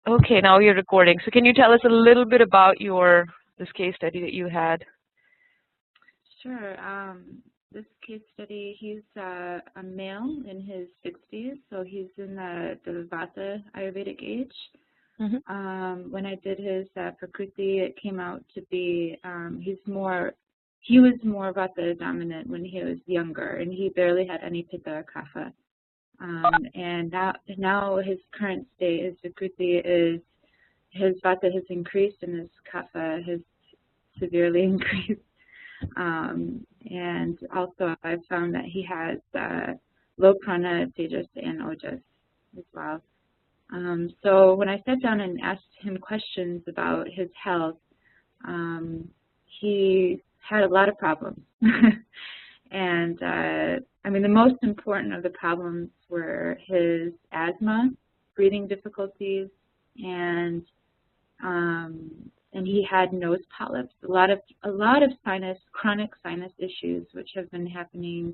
Okay, now you're recording. So can you tell us a little bit about this case study that you had? Sure. This case study, he's a male in his 60s, so he's in the Vata Ayurvedic age. When I did his Prakriti, it came out to be he was more Vata dominant when he was younger, and he barely had any Pitta or Kapha. And now his current state, his Prakriti, is his Vata has increased and his Kapha has severely increased. And also I've found that he has low prana, tejas, and ojas as well. So when I sat down and asked him questions about his health, he had a lot of problems. And I mean, the most important of the problems were his asthma, breathing difficulties, and he had nose polyps, a lot of chronic sinus issues, which have been happening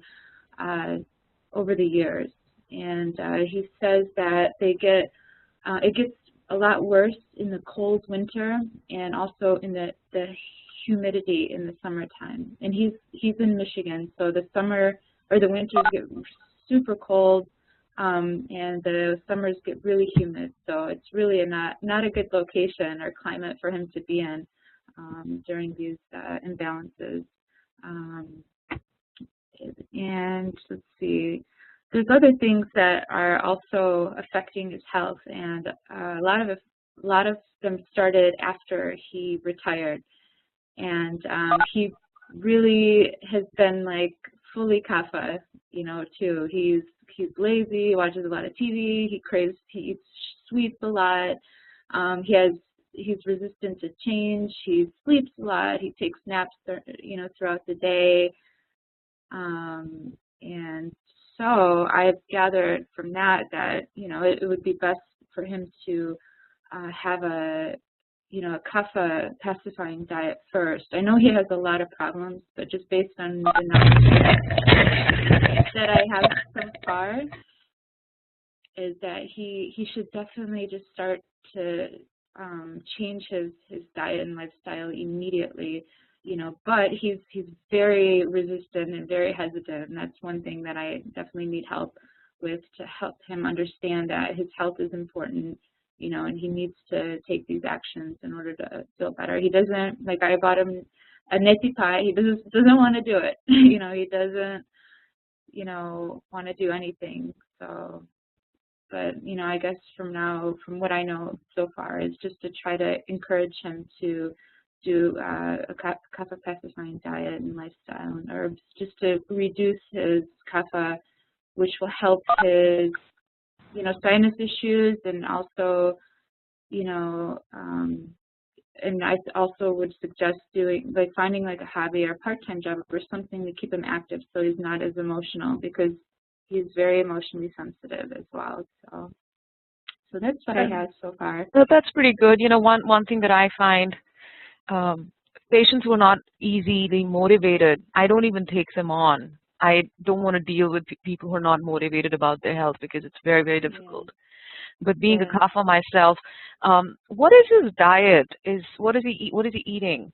over the years. And he says that it gets a lot worse in the cold winter and also in the humidity in the summertime. And he's in Michigan, so the winters get super cold, and the summers get really humid. So it's really not a good location or climate for him to be in during these imbalances. And let's see, there's other things that are also affecting his health, and a lot of them started after he retired. And he really has been like fully kapha, too. He's lazy, he watches a lot of TV, he eats sweets a lot, he's resistant to change, he sleeps a lot, he takes naps, throughout the day. And so I've gathered from that, it would be best for him to have a kapha pacifying diet first. I know he has a lot of problems, but just based on the knowledge that I have so far, is that he should definitely just start to change his diet and lifestyle immediately. But he's very resistant and very hesitant, and that's one thing that I definitely need help with, to help him understand that his health is important. And he needs to take these actions in order to feel better. He doesn't, like, I bought him a neti pie. He doesn't want to do it. He doesn't, want to do anything. So, but, I guess from what I know so far, is just to try to encourage him to do a kapha pacifying diet and lifestyle and herbs, just to reduce his kapha, which will help his sinus issues, and also, and I also would suggest finding like a hobby or part-time job or something to keep him active, so he's not as emotional, because he's very emotionally sensitive as well. So that's what I have so far. Well, that's pretty good. One thing that I find, patients who are not easily motivated, I don't even take them on. I don't want to deal with people who are not motivated about their health, because it's very, very difficult. But being a kapha myself, what is his diet? What is he eating?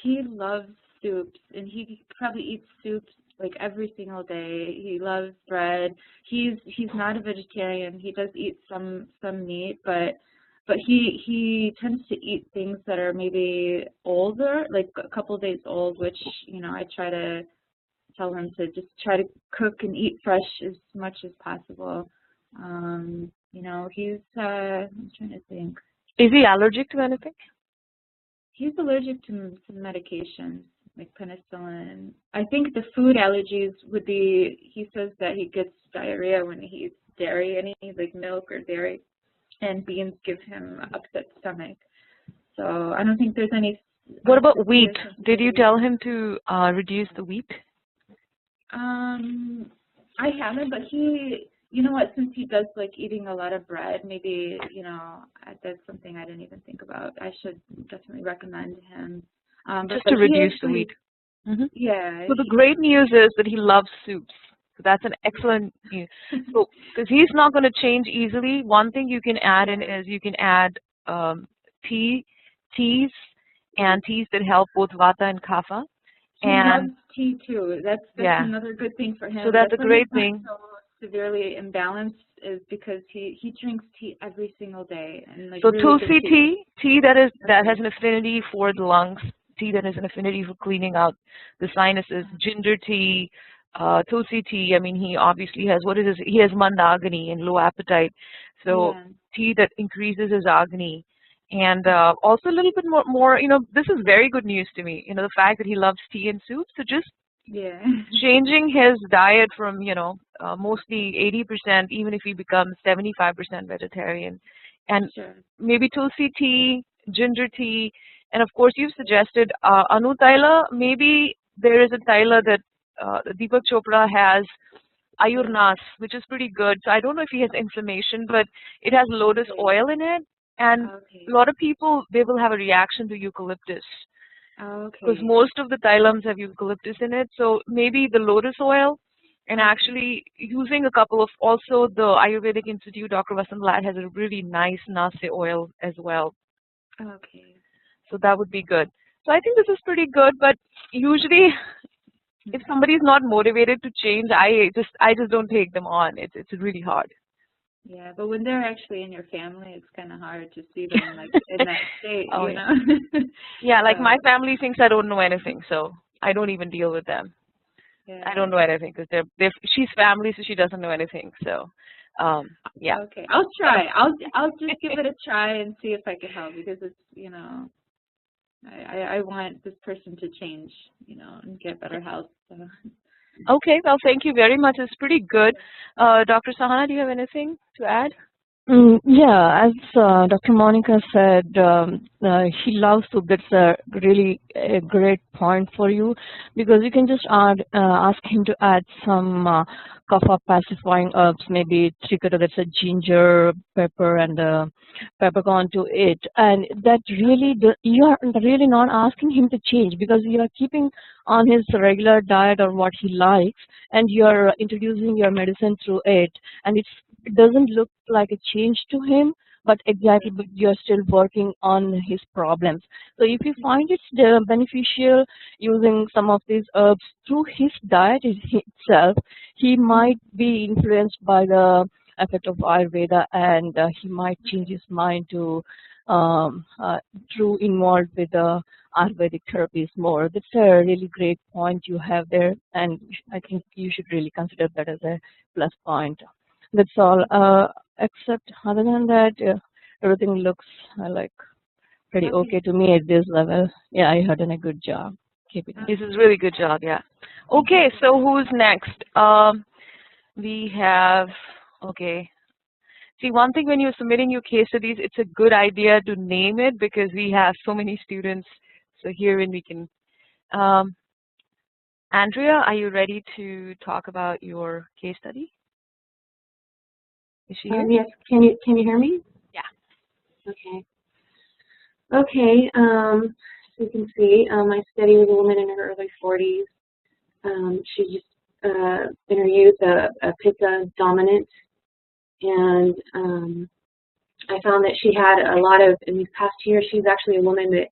He loves soups, and he probably eats soups like every single day. He loves bread. He's not a vegetarian. He does eat some meat, but he tends to eat things that are maybe older, like a couple days old, which I try to tell him to just try to cook and eat fresh as much as possible. He's I'm trying to think. Is he allergic to anything? He's allergic to some medications, like penicillin. I think the food allergies would be, he says that he gets diarrhea when he eats dairy, like milk or dairy, and beans give him upset stomach. So I don't think there's any. What about wheat? Did you tell him to reduce the wheat? I haven't, but he, since he does like eating a lot of bread, maybe, that's something I didn't even think about. I should definitely recommend to him. Just to reduce the wheat. Yeah. So the great news is that he loves soups. So that's an excellent. So because he's not going to change easily, one thing you can add in is you can add um, teas and teas that help both Vata and Kapha. He loves tea too. That's yeah. another good thing for him. So that's a great thing. So severely imbalanced is because he drinks tea every single day and like so really Tulsi good tea. tea that has an affinity for the lungs, tea that has an affinity for cleaning out the sinuses, ginger tea, Tulsi tea. I mean, he obviously has he has mandagani and low appetite, so Yeah. tea that increases his agni. And also a little bit more, this is very good news to me. The fact that he loves tea and soup. So just Yeah. changing his diet from, mostly 80%, even if he becomes 75% vegetarian, and Sure. maybe Tulsi tea, ginger tea, and of course you've suggested Anu Taila. Maybe there is a Taila that Deepak Chopra has, Ayurnas, which is pretty good. So I don't know if he has inflammation, but it has lotus oil in it, and a lot of people, they will have a reaction to eucalyptus. Because most of the Tylams have eucalyptus in it. So maybe the lotus oil, and actually using a couple of, also the Ayurvedic Institute, Dr. Vasant Lad has a really nice Nasi oil as well. Okay. So that would be good. So I think this is pretty good, but usually if somebody is not motivated to change, I just don't take them on. It's really hard. Yeah, but when they're actually in your family, it's kind of hard to see them like in that state, oh, you know? Yeah, like my family thinks I don't know anything, so I don't even deal with them. Yeah. I don't know anything because she's family, so she doesn't know anything. So, yeah. Okay, I'll try. I'll just give it a try and see if I can help, because it's, I want this person to change, and get better health. So. Okay, well, thank you very much. It's pretty good. Dr. Sahana, do you have anything to add? Yeah, as Dr. Monica said, he loves soup. That's really a great point for you, because you can just ask him to add some kapha pacifying herbs, maybe trikata, that's a ginger, pepper, and peppercorn to it. And that really, you are really not asking him to change, because you are keeping on his regular diet or what he likes, and you are introducing your medicine through it, and it doesn't look like a change to him, but exactly, but you're still working on his problems. So if you find it beneficial using some of these herbs through his diet itself, he might be influenced by the effect of Ayurveda, and he might change his mind to involved with the Ayurvedic therapies more. That's a really great point you have there, and I think you should really consider that as a plus point. That's all. Except other than that, everything looks like pretty okay to me at this level. Yeah, I had done a good job. Keep it up. This is a really good job, yeah. Okay, so who's next? We have, okay. See, one thing when you're submitting your case studies, it's a good idea to name it, because we have so many students. So here when we can, Andrea, are you ready to talk about your case study? Is she here? Yes. Can you hear me? Yeah. Okay. Okay. So you can see, my study was a woman in her early 40s. She just in her youth a pitta dominant, and I found that she had a lot of, in these past years, she's actually a woman that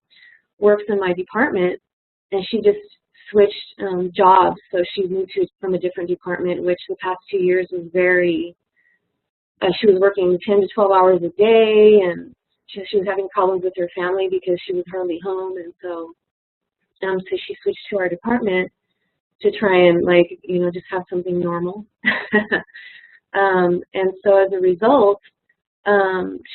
works in my department, and she just switched jobs. So she moved from a different department, which the past 2 years was very. She was working 10 to 12 hours a day, and she was having problems with her family because she was hardly home, and so she switched to our department to try and, like, just have something normal. And so as a result,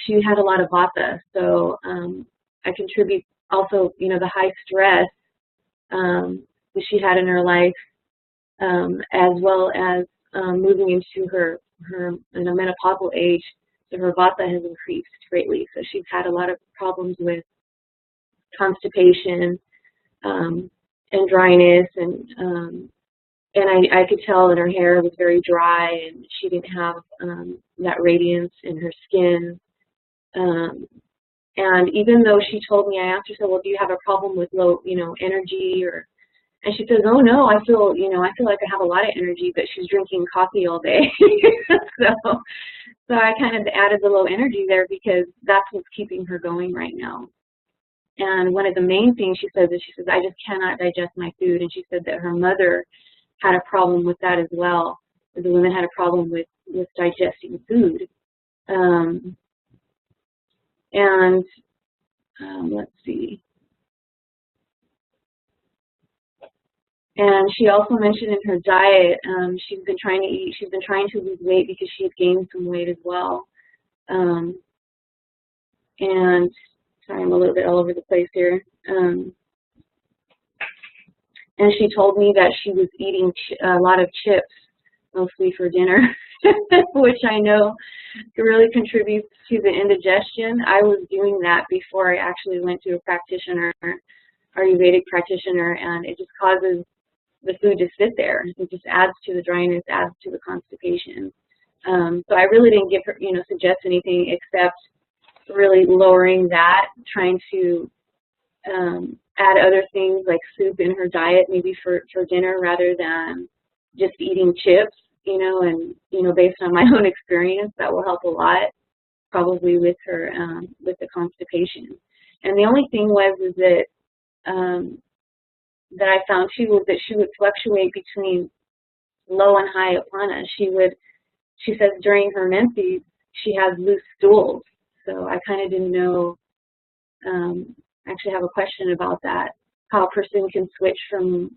she had a lot of vata. So I contribute also, the high stress that she had in her life, as well as moving into her menopausal age, so her vata has increased greatly. So she's had a lot of problems with constipation and dryness, and I could tell that her hair was very dry, and she didn't have that radiance in her skin. And even though she told me, I asked her, so, well, do you have a problem with low, energy, or And she says, oh no, I feel like I have a lot of energy, but she's drinking coffee all day. So I kind of added the low energy there because that's what's keeping her going right now. And one of the main things she says is, I just cannot digest my food. And she said that her mother had a problem with that as well. The women had a problem with digesting food. Let's see. And she also mentioned in her diet, she's been trying to lose weight because she had gained some weight as well. And sorry, I'm a little bit all over the place here. And she told me that she was eating a lot of chips, mostly for dinner, which I know really contributes to the indigestion. I was doing that before I actually went to a practitioner, Ayurvedic practitioner, and it just causes the food to sit there. It just adds to the dryness, adds to the constipation. So I really didn't give her, suggest anything except really lowering that, trying to add other things like soup in her diet, maybe for dinner rather than just eating chips, and based on my own experience, that will help a lot, probably with her with the constipation. And the only thing is that that I found too was that she would fluctuate between low and high apana. She says during her menses she has loose stools. So I kind of didn't know. I actually have a question about that. How a person can switch from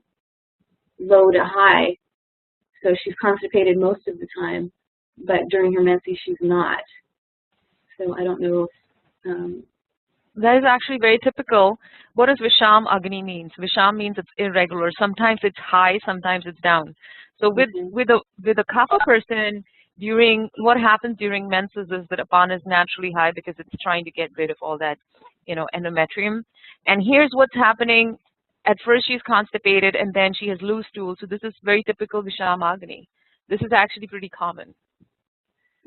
low to high. So she's constipated most of the time, but during her menses she's not. So I don't know if that is actually very typical. What does Visham Agni means? Visham means it's irregular. Sometimes it's high, sometimes it's down. So with a kapha person, what happens during menses is that apana is naturally high because it's trying to get rid of all that, endometrium. And here's what's happening. At first she's constipated and then she has loose stools. So this is very typical Visham Agni. This is actually pretty common.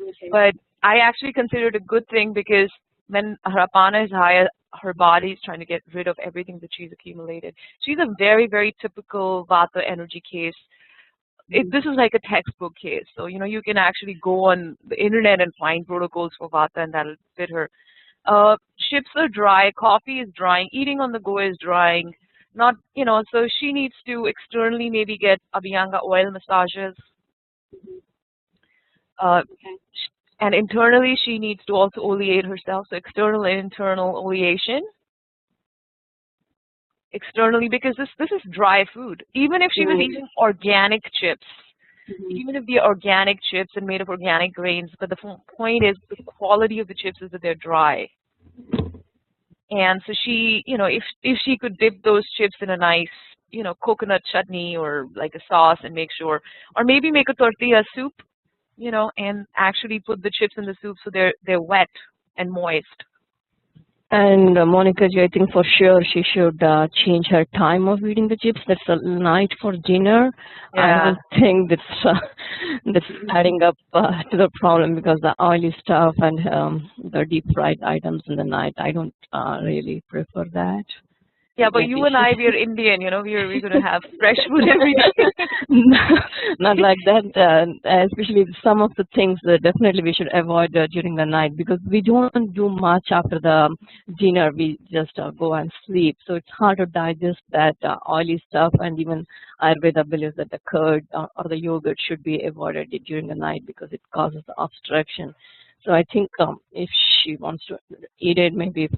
Okay. But I actually consider it a good thing because when her apana is high, her body is trying to get rid of everything that she's accumulated. She's a very, very typical Vata energy case. This is like a textbook case. So, you can actually go on the internet and find protocols for Vata and that'll fit her. Chips are dry, coffee is drying, eating on the go is drying. Not, so she needs to externally maybe get Abhyanga oil massages. And internally, she needs to also oleate herself. So external and internal oleation. Externally, because this is dry food. Even if she was eating organic chips, even if they're organic chips and made of organic grains, but the point is the quality of the chips is that they're dry. And so she, if she could dip those chips in a nice, coconut chutney or like a sauce and make sure, or maybe make a tortilla soup, and actually put the chips in the soup so they're wet and moist. And Monica, I think for sure she should change her time of eating the chips. That's a night for dinner. Yeah. I don't think that's adding up to the problem because the oily stuff and the deep fried items in the night, I don't really prefer that. Yeah, but you and I, we're Indian, we're going to have fresh food every day. Not like that, especially some of the things that definitely we should avoid during the night because we don't do much after the dinner. We just go and sleep. So it's hard to digest that oily stuff, and even Ayurveda believes that the curd or the yogurt should be avoided during the night because it causes obstruction. So I think if she wants to eat it, maybe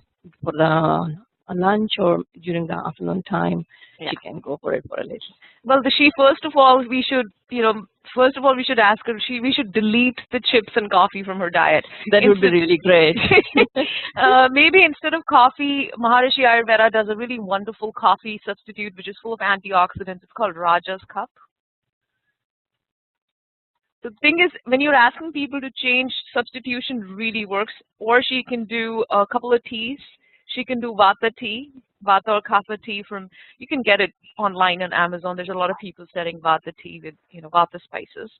for the lunch or during the afternoon time, she can go for it for a little. Well, first of all, we should ask her. We should delete the chips and coffee from her diet. That would be really great. Maybe instead of coffee, Maharishi Ayurveda does a really wonderful coffee substitute, which is full of antioxidants. It's called Raja's Cup. The thing is, when you're asking people to change, substitution really works. Or she can do a couple of teas. She can do Vata tea, Vata or Kapha tea you can get it online on Amazon. There's a lot of people selling Vata tea with, Vata spices.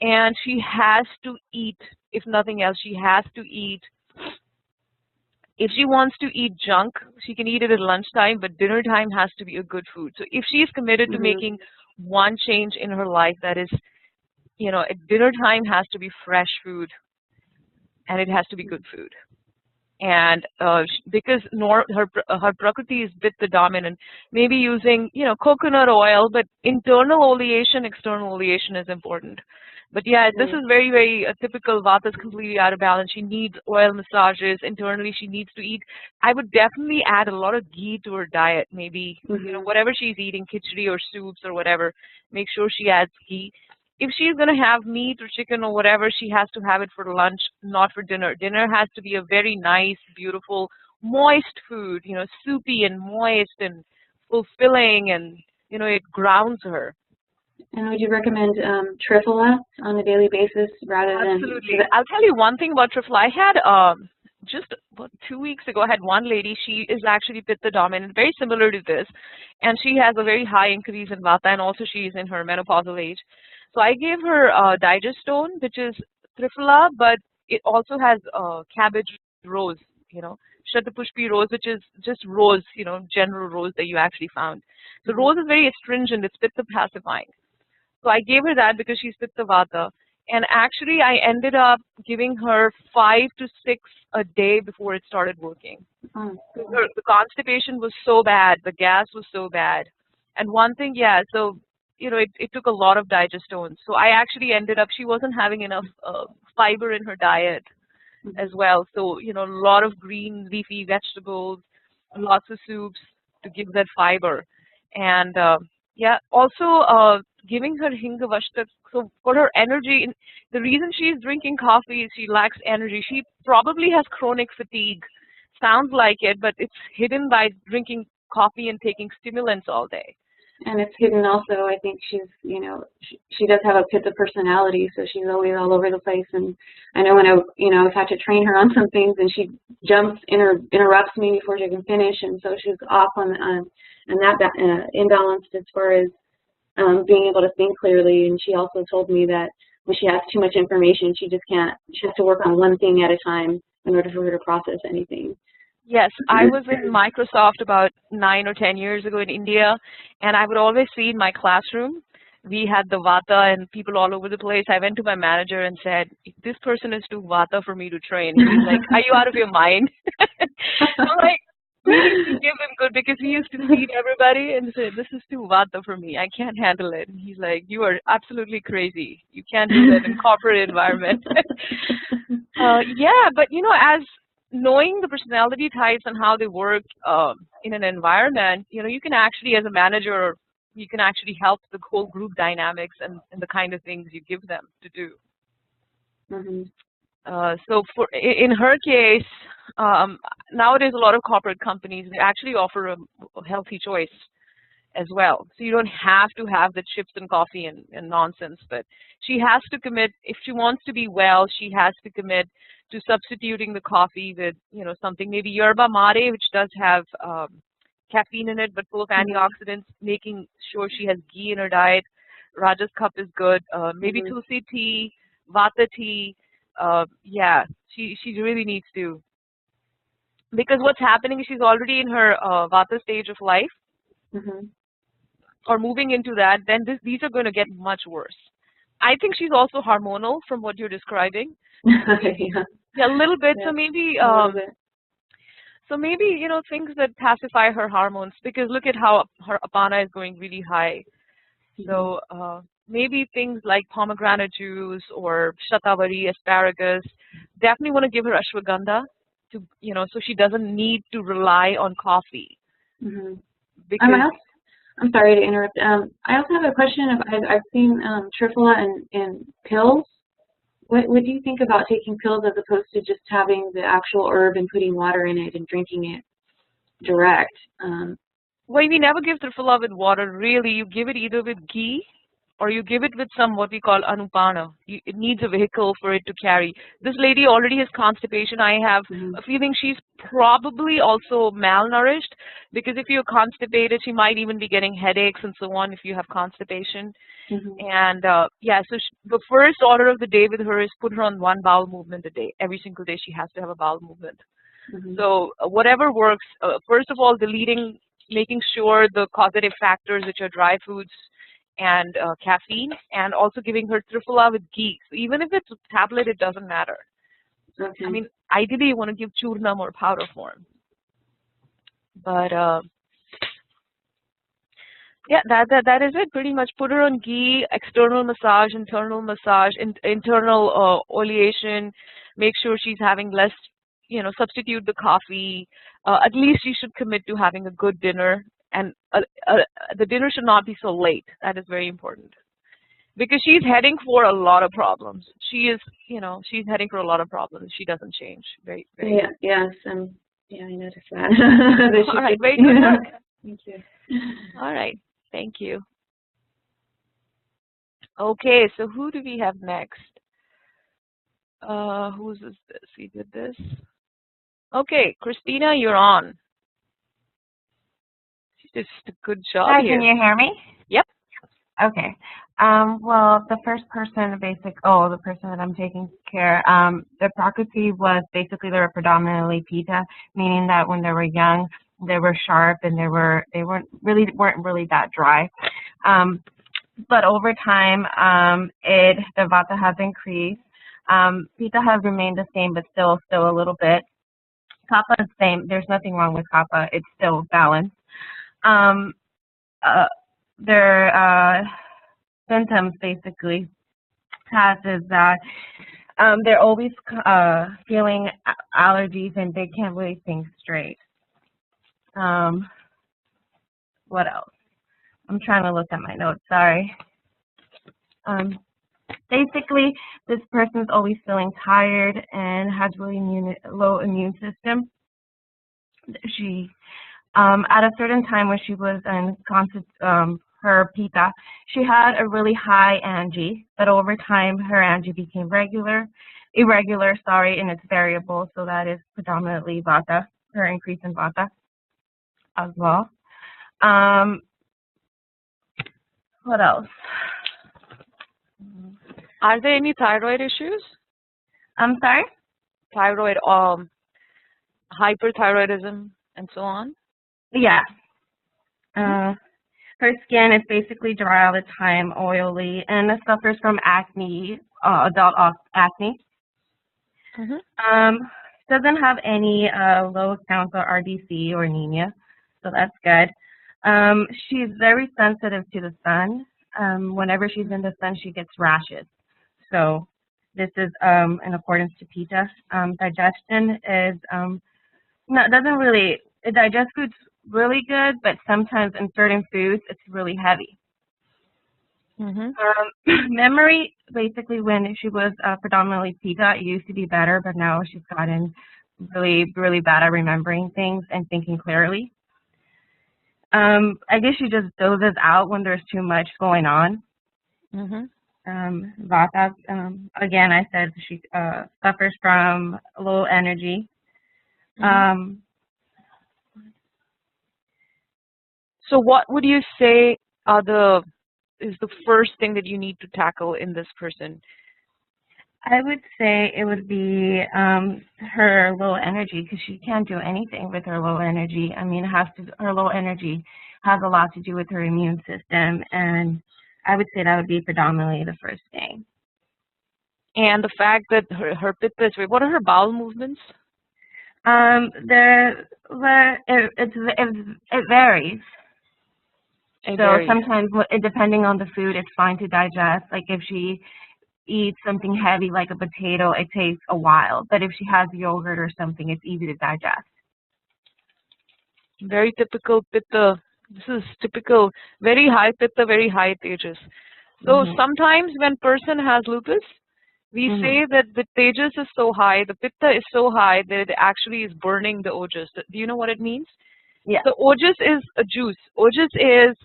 And she has to eat, if nothing else, she has to eat If she wants to eat junk, she can eat it at lunchtime, but dinner time has to be a good food. So if she's committed to making one change in her life, that is, at dinner time has to be fresh food, and it has to be good food. And because her prakriti is pitta dominant, maybe using coconut oil, but internal oleation, external oleation is important. But yeah, this is very, very typical. Vata is completely out of balance. She needs oil massages. Internally, she needs to eat. I would definitely add a lot of ghee to her diet. Maybe whatever she's eating, khichdi or soups or whatever, make sure she adds ghee. If she's going to have meat or chicken or whatever, she has to have it for lunch, not for dinner. Dinner has to be a very nice, beautiful, moist food, soupy and moist and fulfilling, and, it grounds her. And would you recommend Triphala on a daily basis rather than? Absolutely. I'll tell you one thing about Triphala. I had just about 2 weeks ago, I had one lady. She is actually pitta dominant, very similar to this, and she has a very high increase in vata, and also she is in her menopausal age. So I gave her Digestone, which is Triphala, but it also has cabbage rose, Shatapushpi rose, which is just rose, general rose that you actually found. So rose is very astringent, it's pitta pacifying. So I gave her that because she's pitta vata. And actually, I ended up giving her 5 to 6 a day before it started working. The constipation was so bad, the gas was so bad. And one thing, so it took a lot of Digestone. So I actually ended up, she wasn't having enough fiber in her diet as well. So, a lot of green leafy vegetables, lots of soups to give that fiber. And also giving her Hingavashtak, so for her energy, the reason she's drinking coffee is she lacks energy. She probably has chronic fatigue. Sounds like it, but it's hidden by drinking coffee and taking stimulants all day. And it's hidden also, I think she's, she does have a pitta personality, so she's always all over the place. And I know when I've had to train her on some things, and she jumps, interrupts me before she can finish, and so she's off on and that imbalanced as far as being able to think clearly. And she also told me that when she has too much information, she has to work on one thing at a time in order for her to process anything. Yes, I was in Microsoft about 9 or 10 years ago in India, and I would always see in my classroom, we had the vata and people all over the place. I went to my manager and said, this person is too vata for me to train. He's like, are you out of your mind? I'm like, we need to give him good, because he used to feed everybody and say, this is too vata for me. I can't handle it. And he's like, you are absolutely crazy. You can't do that in corporate environment. But as knowing the personality types and how they work in an environment, you can actually, as a manager, you can actually help the whole group dynamics and the kind of things you give them to do. So in her case, nowadays a lot of corporate companies, they actually offer a healthy choice as well. So you don't have to have the chips and coffee and nonsense, but she has to commit. If she wants to be well, she has to commit to substituting the coffee with something, maybe yerba mate, which does have caffeine in it but full of antioxidants, making sure she has ghee in her diet. Rajas cup is good. Maybe tulsi tea, vata tea. She really needs to, because what's happening is she's already in her vata stage of life, or moving into that. Then these are going to get much worse. I think she's also hormonal from what you're describing. A little bit. So maybe things that pacify her hormones, because look at how her apana is going really high. So maybe things like pomegranate juice or shatavari, asparagus. Definitely want to give her ashwagandha to, so she doesn't need to rely on coffee. Because I'm sorry to interrupt. I also have a question. I've seen Triphala in pills. What do you think about taking pills as opposed to just having the actual herb and putting water in it and drinking it direct? Well, we never give Triphala with water, really. You give it either with ghee or you give it with some what we call anupana. It needs a vehicle for it to carry. This lady already has constipation. I have a feeling she's probably also malnourished, because if you're constipated, she might even be getting headaches and so on if you have constipation. And so the first order of the day with her is put her on one bowel movement a day. Every single day she has to have a bowel movement. So whatever works, first of all, making sure the causative factors, which are dry foods and caffeine, and also giving her Triphala with ghee. So even if it's a tablet, it doesn't matter. Okay. I mean, ideally you want to give churnam or powder form. But yeah, that is it pretty much. Put her on ghee, external massage, internal massage, internal oleation. Make sure she's having less, substitute the coffee. At least you should commit to having a good dinner, and the dinner should not be so late. That is very important, because she's heading for a lot of problems. She is, she's heading for a lot of problems. She doesn't change very. Yeah. Yes. Yeah, I noticed that. All right. Very good work. Thank you. All right. Thank you. Okay, so who do we have next? Whose is this? We did this. Okay, Christina, you're on. She did a good job Hi, here. can you hear me? Yep. Okay. Well, the first person, the person that I'm taking care, the Prakriti was basically, they were predominantly Pitta, meaning that when they were young, they were sharp and they weren't really that dry. But over time, the Vata has increased. Pitta has remained the same, but still a little bit. Kapha is the same. There's nothing wrong with Kapha. It's still balanced. Their symptoms basically is that they're always feeling allergies and they can't really think straight. What else? I'm trying to look at my notes, sorry. Basically, this person's always feeling tired and has really low immune system. She, at a certain time when she was in her Pitta, she had a really high Angie, but over time her Angie became irregular, and it's variable, so that is predominantly Vata, her increase in Vata as well. What else? Are there any thyroid issues? I'm sorry? Thyroid, hyperthyroidism, and so on? Yeah. Her skin is basically dry all the time, oily, and suffers from acne, adult acne. Doesn't have any low counts or RDC or anemia, so that's good. She's very sensitive to the sun. Whenever she's in the sun, she gets rashes. So this is in accordance to Pitta. Digestion is it digests foods really good, but sometimes in certain foods it's really heavy. Memory, basically, when she was predominantly Pitta, it used to be better, but now she's gotten really bad at remembering things and thinking clearly. I guess she just dozes out when there's too much going on. Vata, again, I said she suffers from low energy. So what would you say is the first thing that you need to tackle in this person? I would say it would be her low energy, because she can't do anything with her low energy. I mean, her low energy has a lot to do with her immune system, and I would say that would be predominantly the first thing. And the fact that her Pitta is, what are her bowel movements? It varies. Sometimes, depending on the food, it's fine to digest. Like if she eats something heavy like a potato, it takes a while. But if she has yogurt or something, it's easy to digest. Very typical Pitta. This is typical, very high Pitta, very high Tejas. So sometimes when person has lupus, we say that the Tejas is so high, the Pitta is so high that it actually is burning the Ojas. Do you know what it means? Yeah. So Ojas is a juice. Ojas is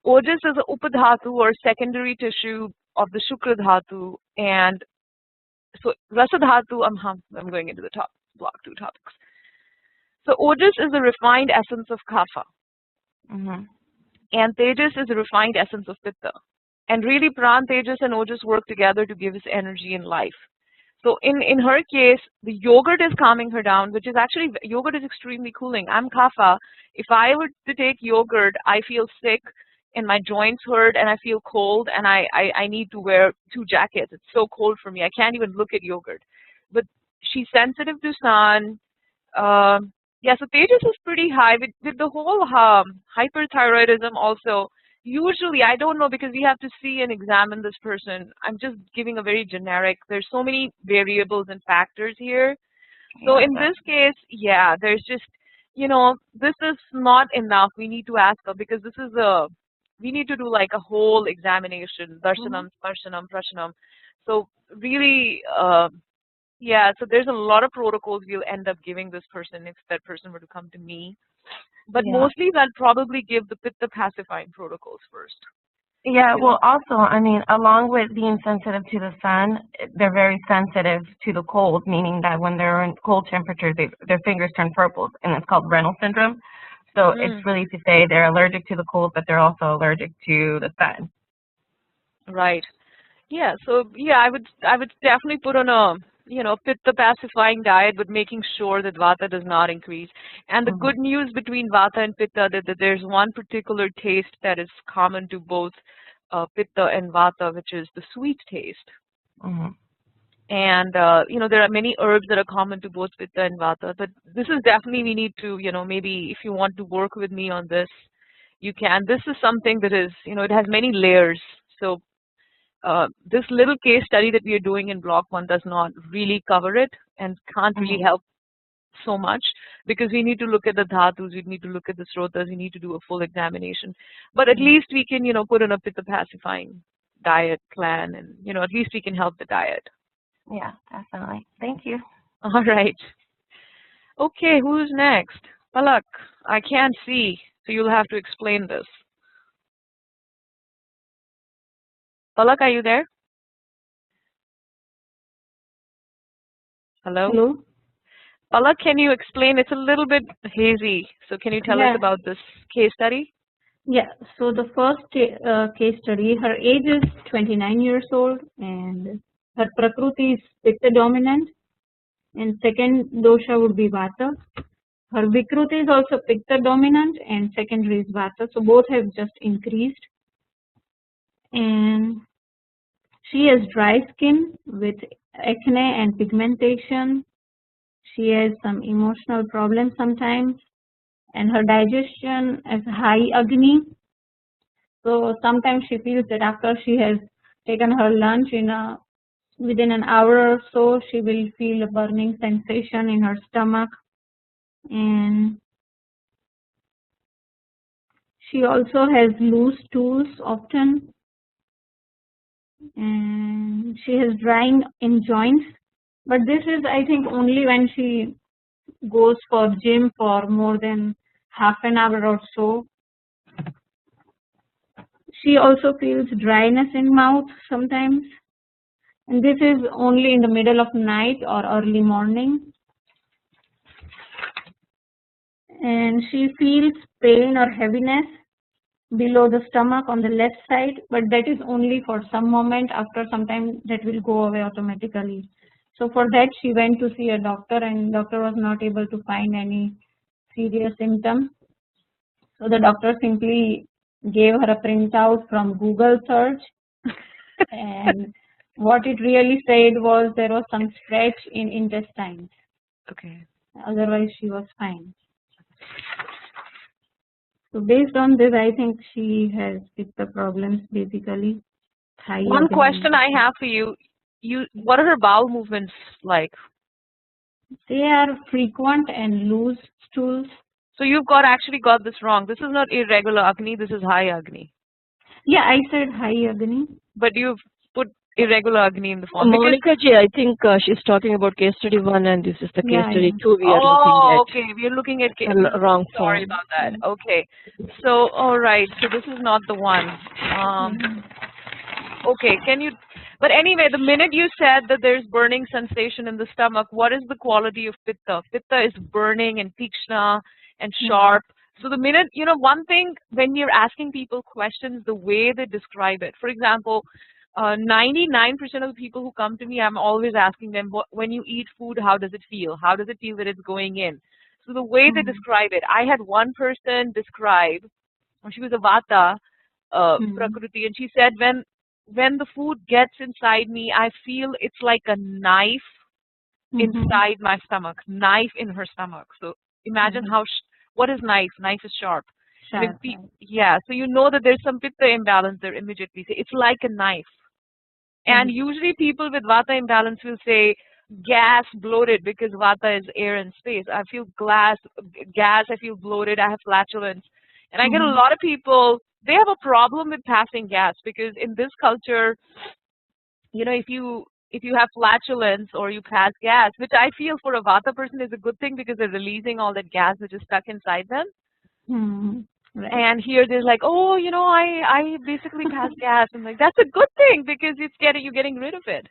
an Upadhatu or secondary tissue of the Shukra Dhatu, and so Rasadhatu, I'm going into the top block 2 topics. So Ojas is the refined essence of Kapha, and Tejas is the refined essence of Pitta. And really Pran, Tejas and Ojas work together to give us energy in life. So in her case, the yogurt is calming her down, which is actually, yogurt is extremely cooling. I'm kapha. If I were to take yogurt, I feel sick and my joints hurt and I feel cold and I need to wear 2 jackets. It's so cold for me. I can't even look at yogurt. But she's sensitive to sun. Yeah, so Tejas is pretty high. With the whole hyperthyroidism also, usually, I don't know because we have to see and examine this person. I'm just giving a very generic. There's so many variables and factors here. So in this case, yeah, there's just, this is not enough. We need to ask her because this is we need to do like a whole examination, darshanam, sparshanam, prashanam. So really, yeah, so there's a lot of protocols we'll end up giving this person if that person were to come to me. But mostly I'll probably give the pitta pacifying protocols first. Yeah, well, also, I mean, along with being sensitive to the sun, they're very sensitive to the cold, meaning that when they're in cold temperatures, their fingers turn purple, and it's called Reynolds syndrome. So it's really to say they're allergic to the cold, but they're also allergic to the sun. Right. Yeah. So yeah, I would definitely put on a pitta pacifying diet, but making sure that vata does not increase. And the good news between vata and pitta that there's one particular taste that is common to both pitta and vata, which is the sweet taste. And there are many herbs that are common to both pitta and vata. But this is definitely, we need to, maybe if you want to work with me on this, you can. This is something that is, it has many layers. So this little case study that we are doing in block 1 does not really cover it and can't really help so much because we need to look at the dhatus, we need to look at the srotas, we need to do a full examination. But at least we can, put in a pitta pacifying diet plan and, at least we can help the diet. Yeah, definitely. Thank you. All right. Okay, who's next? Palak, I can't see, so you'll have to explain this. Palak, are you there? Hello? Hello? Palak, can you explain? It's a little bit hazy, so can you tell us about this case study? Yeah, so the first case study, her age is 29 years old and her Prakruti is Pitta dominant and second dosha would be Vata. Her Vikruti is also Pitta dominant and secondary is Vata, so both have just increased. And she has dry skin with acne and pigmentation. She has some emotional problems sometimes, and her digestion is high Agni. So sometimes she feels that after she has taken her lunch within an hour or so, she will feel a burning sensation in her stomach. And she also has loose stools often. And she has drying in joints. But this is, I think, only when she goes for gym for more than half an hour or so. She also feels dryness in mouth sometimes. And this is only in the middle of night or early morning. And she feels pain or heaviness below the stomach on the left side, but that is only for some moment. After some time that will go away automatically. So for that she went to see a doctor and doctor was not able to find any serious symptoms. So the doctor simply gave her a printout from Google search and what it really said was there was some stretch in intestines. Okay. Otherwise she was fine. So based on this, I think she has pitta problems basically. One question I have for you, what are her bowel movements like? They are frequent and loose stools. So you've actually got this wrong. This is not irregular Agni, this is high Agni. Yeah, I said high Agni. But you've put irregular Agni in the form. Monica ji, I think she's talking about case study 1 and this is the case study 2 we are looking at. Okay, we are looking at case wrong form. Sorry about that. Okay. So, alright, so this is not the one. Okay, but anyway, the minute you said that there's burning sensation in the stomach, what is the quality of Pitta? Pitta is burning and tikshna and sharp. So the minute, one thing when you're asking people questions, the way they describe it. For example, 99% of the people who come to me, I'm always asking them, when you eat food, how does it feel? How does it feel that it's going in? So the way they describe it, I had one person describe, she was a Vata Prakriti, and she said, when the food gets inside me, I feel it's like a knife inside my stomach, knife in her stomach. So imagine what is knife? Knife is sharp. Sharp, yeah, so you know that there's some pitta imbalance there immediately. Say, it's like a knife. And usually people with Vata imbalance will say gas, bloated, because Vata is air and space. I feel gas, I feel bloated, I have flatulence. And I get a lot of people, they have a problem with passing gas, because in this culture, you know, if you have flatulence or you pass gas, which I feel for a Vata person is a good thing because they're releasing all that gas which is stuck inside them. Right. And here they're like, oh, you know, I basically pass gas. I'm like, that's a good thing because you're getting rid of it.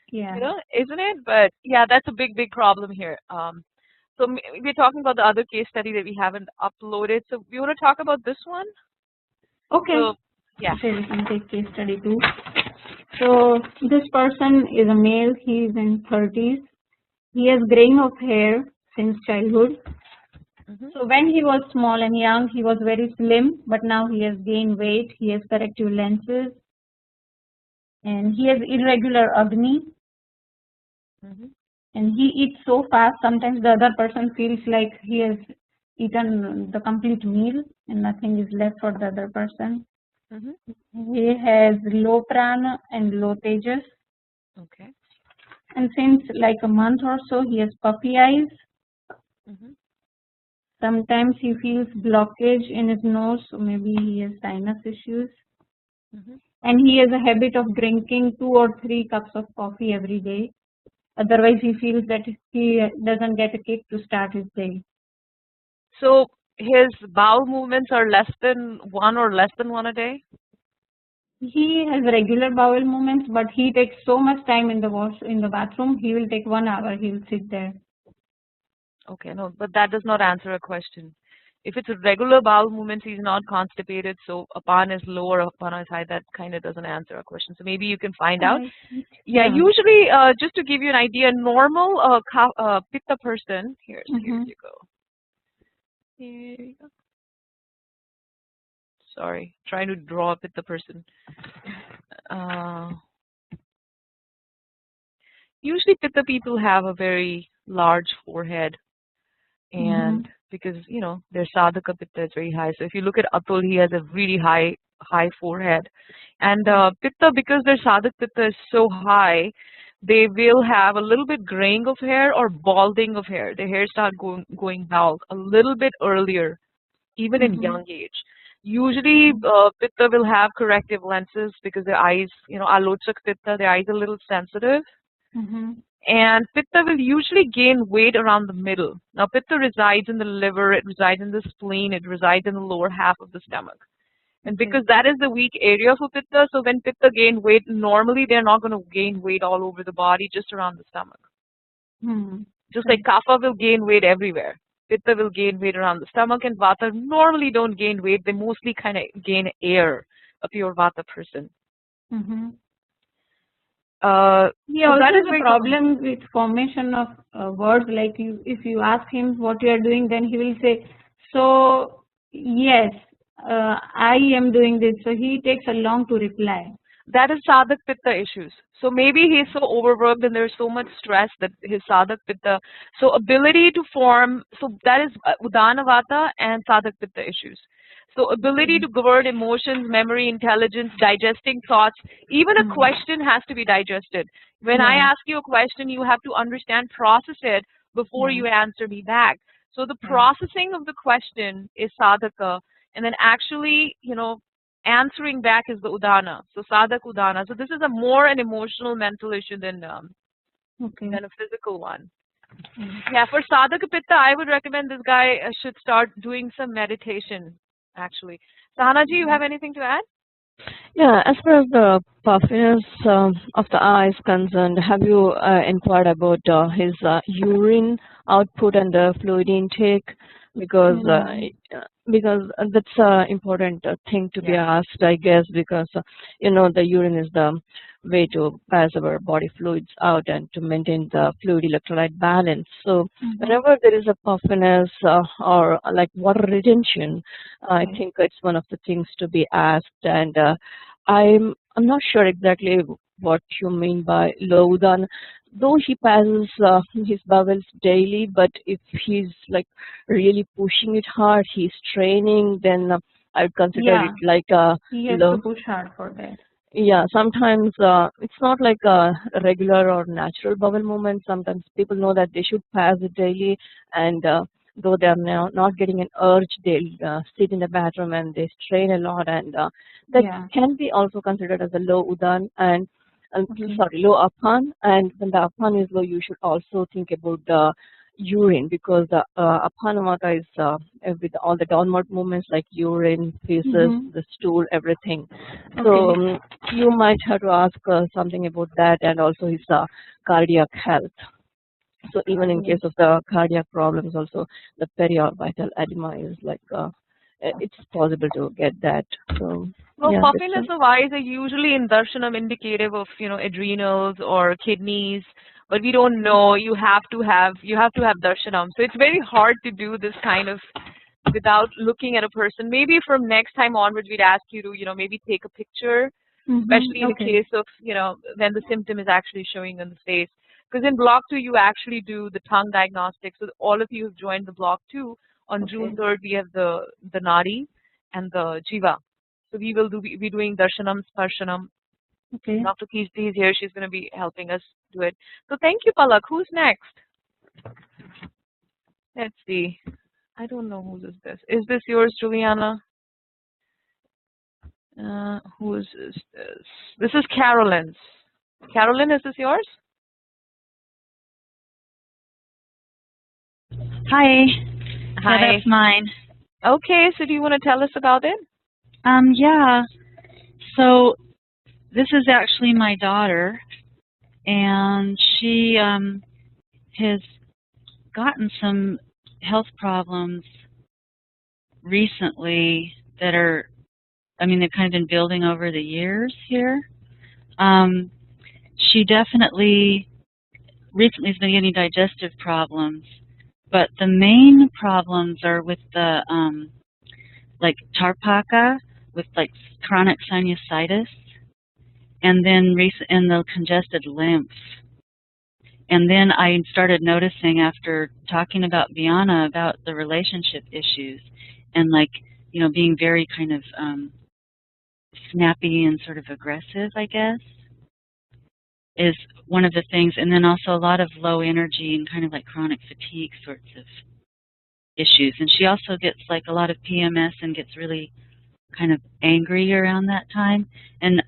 Yeah. You know, isn't it? But yeah, that's a big problem here. So we're talking about the other case study that we haven't uploaded. So we want to talk about this one. Okay. So, yeah. So we can take case study 2. So this person is a male. He is in 30s. He has graying of hair since childhood. So when he was small and young, he was very slim, but now he has gained weight. He has corrective lenses, and he has irregular Agni. And he eats so fast, sometimes the other person feels like he has eaten the complete meal and nothing is left for the other person. He has low prana and low tejas. Okay. And since like a month or so, he has puffy eyes. Sometimes he feels blockage in his nose, so maybe he has sinus issues. And he has a habit of drinking 2 or 3 cups of coffee every day. Otherwise, he feels that he doesn't get a kick to start his day. So his bowel movements are less than 1 or less than 1 a day? He has regular bowel movements, but he takes so much time in the bathroom. He will take 1 hour. He will sit there. Okay, no, but that does not answer a question. If it's a regular bowel movements, he's not constipated, so apana is low or apana is high, that kind of doesn't answer a question. So maybe you can find out. Yeah, usually, just to give you an idea, normal pitta person, here you go. Here you go. Sorry, trying to draw a pitta person. Usually pitta people have a very large forehead. And because, you know, their sadhaka pitta is very high. So if you look at Atul, he has a really high forehead. And pitta, because their sadhaka pitta is so high, they will have a little bit graying of hair or balding of hair. Their hair start going bald a little bit earlier, even in young age. Usually pitta will have corrective lenses because their eyes, you know, alochak pitta, their eyes are a little sensitive. And pitta will usually gain weight around the middle. Now, pitta resides in the liver, it resides in the spleen, it resides in the lower half of the stomach. And because that is the weak area for pitta, so when pitta gain weight, normally they're not going to gain weight all over the body, just around the stomach. Just like kapha will gain weight everywhere. Pitta will gain weight around the stomach, and vata normally don't gain weight. They mostly kind of gain air, a pure vata person. He also has a problem with formation of words. Like if you ask him what you are doing, then he will say, so yes, I am doing this. So he takes a long to reply. That is sadhak pitta issues. So maybe he's so overworked and there's so much stress that his sadhak pitta. So ability to form, so that is udana vata and sadhak pitta issues. So ability to govern emotions, memory, intelligence, digesting thoughts. Even a question has to be digested. When I ask you a question, you have to understand, process it before you answer me back. So the processing of the question is sadhaka, and then actually, you know, answering back is the udana. So sadhak udana. So this is a more an emotional, mental issue than a physical one. Yeah, for sadhaka pitta, I would recommend this guy should start doing some meditation. Actually, Sahanaji, you have anything to add? Yeah, as far as the puffiness of the eye is concerned, have you inquired about his urine output and the fluid intake? Because that's an important thing to be asked, I guess, because you know the urine is the way to pass our body fluids out and to maintain the fluid electrolyte balance. So whenever there is a puffiness or like water retention, I think it's one of the things to be asked. And I'm not sure exactly what you mean by low udan. Though he passes his bowels daily, but if he's like really pushing it hard, he's training, then I would consider Yeah, it like a he has low. to push hard for that. Yeah, sometimes it's not like a regular or natural bowel movement. Sometimes people know that they should pass it daily, and though they are now not getting an urge, they'll sit in the bathroom and they strain a lot, and that Yeah. can be also considered as a low udan and Okay. sorry, low apan. And when the apan is low, you should also think about the urine because the apanamata is with all the downward movements like urine, feces, the stool, everything. So Okay. you might have to ask something about that and also his cardiac health. So even in case of the cardiac problems, also the periorbital edema is like it's possible to get that. So Well, yeah, puffiness of eyes are usually in darshanam indicative of, adrenals or kidneys, but we don't know. You have to have darshanam. So it's very hard to do this kind of without looking at a person. Maybe from next time onwards, we'd ask you to, maybe take a picture, especially in the case of, when the symptom is actually showing on the face. Because in Block 2, you actually do the tongue diagnostics. So all of you who've joined the Block 2, on June 3rd, we have the Nadi and the Jiva. So we will be doing darshanam, sparshanam. Okay. Dr. Kirti is here. She's going to be helping us do it. So thank you, Palak. Who's next? Let's see. I don't know whose is this. Is this yours, Juliana? Whose is this? This is Carolyn's. Carolyn, is this yours? Hi. Hi. Yeah, that's mine. Okay, so do you want to tell us about it? Yeah. So this is actually my daughter, and she has gotten some health problems recently that are, they've kind of been building over the years here. She definitely recently has been getting digestive problems, but the main problems are with the like tarpaka, with like chronic sinusitis, and then and the congested lymph. And then I started noticing after talking about Viana about the relationship issues and like, being very kind of snappy and sort of aggressive, I guess, is one of the things. And then also a lot of low energy and kind of like chronic fatigue sorts of issues. And she also gets like a lot of PMS and gets really kind of angry around that time and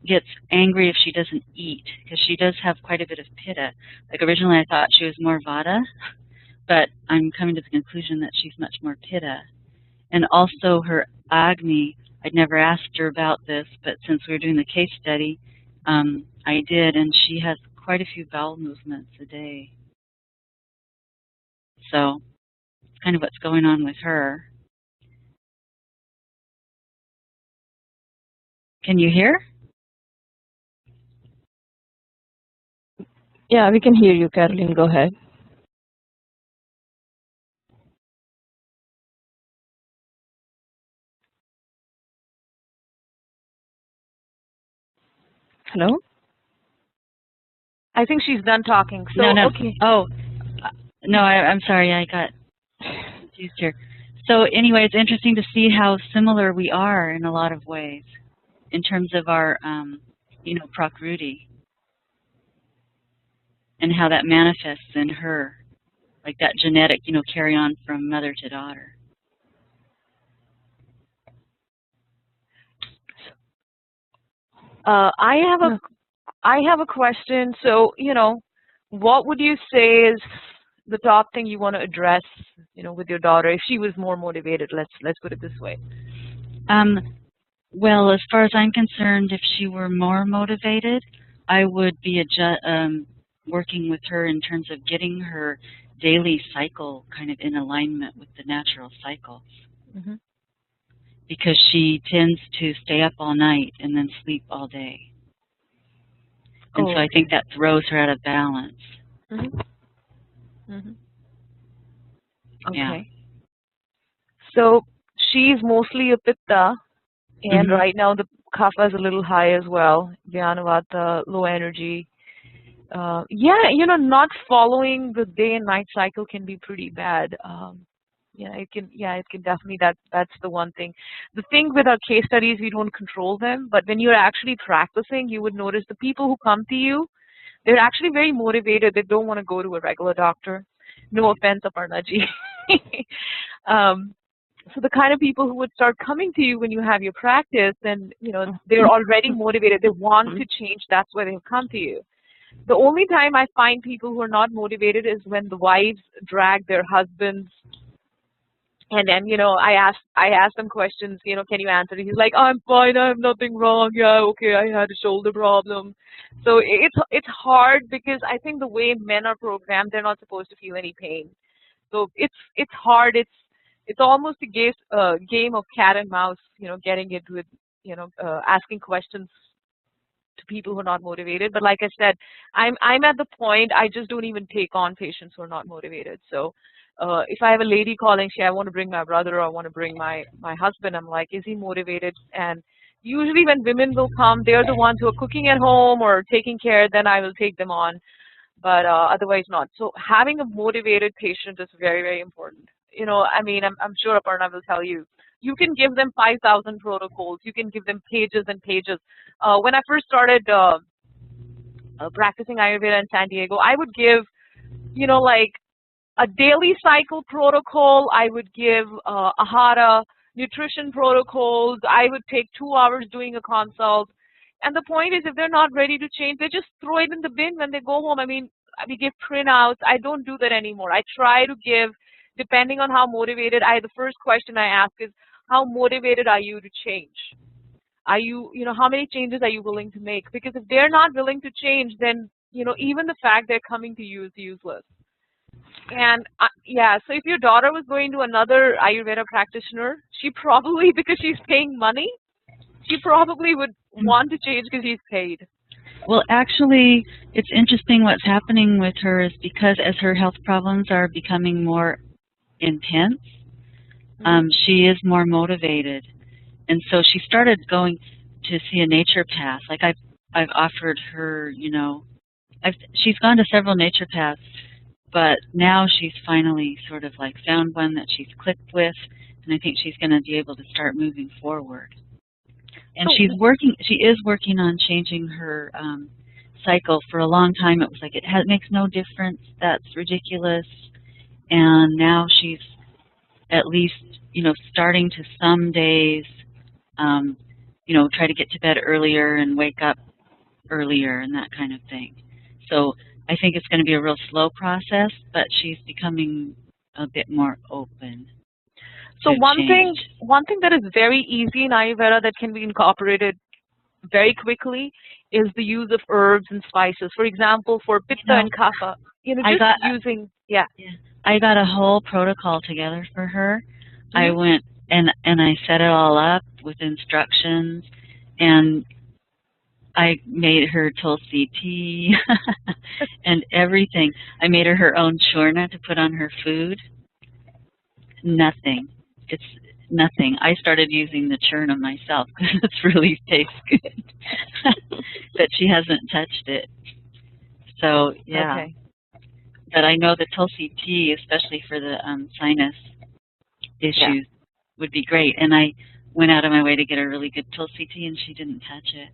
gets angry if she doesn't eat, because she does have quite a bit of pitta. Like originally I thought she was more vata, but I'm coming to the conclusion that she's much more pitta. And also her agni, I'd never asked her about this, but since we were doing the case study, I did, and she has quite a few bowel movements a day. So it's kind of what's going on with her. Can you hear? Yeah, we can hear you, Caroline. Go ahead. Hello? I think she's done talking. So, No. okay. Oh, no, I'm sorry. I got confused here. So anyway, it's interesting to see how similar we are in a lot of ways in terms of our, prakruti, and how that manifests in her, like that genetic, carry on from mother to daughter. I have a question. So, what would you say is the top thing you want to address, with your daughter if she was more motivated? Let's put it this way. Well, as far as I'm concerned, if she were more motivated, I would be working with her in terms of getting her daily cycle kind of in alignment with the natural cycles. Mm-hmm. Because she tends to stay up all night and then sleep all day. And so I think that throws her out of balance. Okay. Yeah. So she's mostly a pitta, and right now the kapha is a little high as well. Vyanavata, low energy. Yeah, you know, not following the day and night cycle can be pretty bad. Yeah, it can definitely, that's the one thing. The thing with our case studies, we don't control them, but when you're actually practicing, you would notice the people who come to you, they're actually very motivated. They don't want to go to a regular doctor. No offense, Aparnaji. So the kind of people who would start coming to you when you have your practice, and you know, they're already motivated. They want to change. That's why they've come to you. The only time I find people who are not motivated is when the wives drag their husbands. And then, you know, I ask them questions, you know, can you answer it? He's like, I'm fine, I have nothing wrong. Yeah, okay, I had a shoulder problem. So it's hard because I think the way men are programmed, they're not supposed to feel any pain. So it's hard. It's almost a game of cat and mouse, you know, getting it with, you know, asking questions to people who are not motivated. But like I said, I'm at the point I just don't even take on patients who are not motivated. So if I have a lady calling, I want to bring my brother or I want to bring my husband, I'm like, is he motivated? And usually when women will come, they're the ones who are cooking at home or taking care, then I will take them on, but otherwise not. So having a motivated patient is very, very important. You know, I mean, I'm sure Aparna will tell you, you can give them 5,000 protocols, you can give them pages and pages. When I first started practicing Ayurveda in San Diego, I would give, you know, like a daily cycle protocol, I would give Ahara, nutrition protocols, I would take 2 hours doing a consult. And the point is, if they're not ready to change, they just throw it in the bin when they go home. I mean, we give printouts. I don't do that anymore. I try to give, depending on how motivated, the first question I ask is, how motivated are you to change? Are you, you know, how many changes are you willing to make? Because if they're not willing to change, then, you know, even the fact they're coming to you is useless. And yeah, so if your daughter was going to another Ayurveda practitioner, she probably, because she's paying money, she probably would want to change because she's paid. Well, actually, it's interesting what's happening with her is because as her health problems are becoming more intense, she is more motivated. And so she started going to see a naturopath. Like I've offered her, you know, she's gone to several naturopaths, but now she's finally sort of like found one that she's clicked with, and I think she's going to be able to start moving forward. And she is working on changing her cycle. For a long time it was like, it makes no difference, that's ridiculous. And now she's at least, you know, starting to some days, you know, try to get to bed earlier and wake up earlier and that kind of thing. So I think it's going to be a real slow process, but she's becoming a bit more open. So one thing that is very easy in Ayurveda that can be incorporated very quickly is the use of herbs and spices. For example, for Pitta and Kapha, you know, just using, I got a whole protocol together for her. I went and I set it all up with instructions, and I made her tulsi tea and everything. I made her own churna to put on her food. Nothing. It's nothing. I started using the churna myself because it really tastes good. But she hasn't touched it. So, yeah. Okay. But I know the tulsi tea, especially for the sinus issues, would be great. And I went out of my way to get a really good tulsi tea, and she didn't touch it.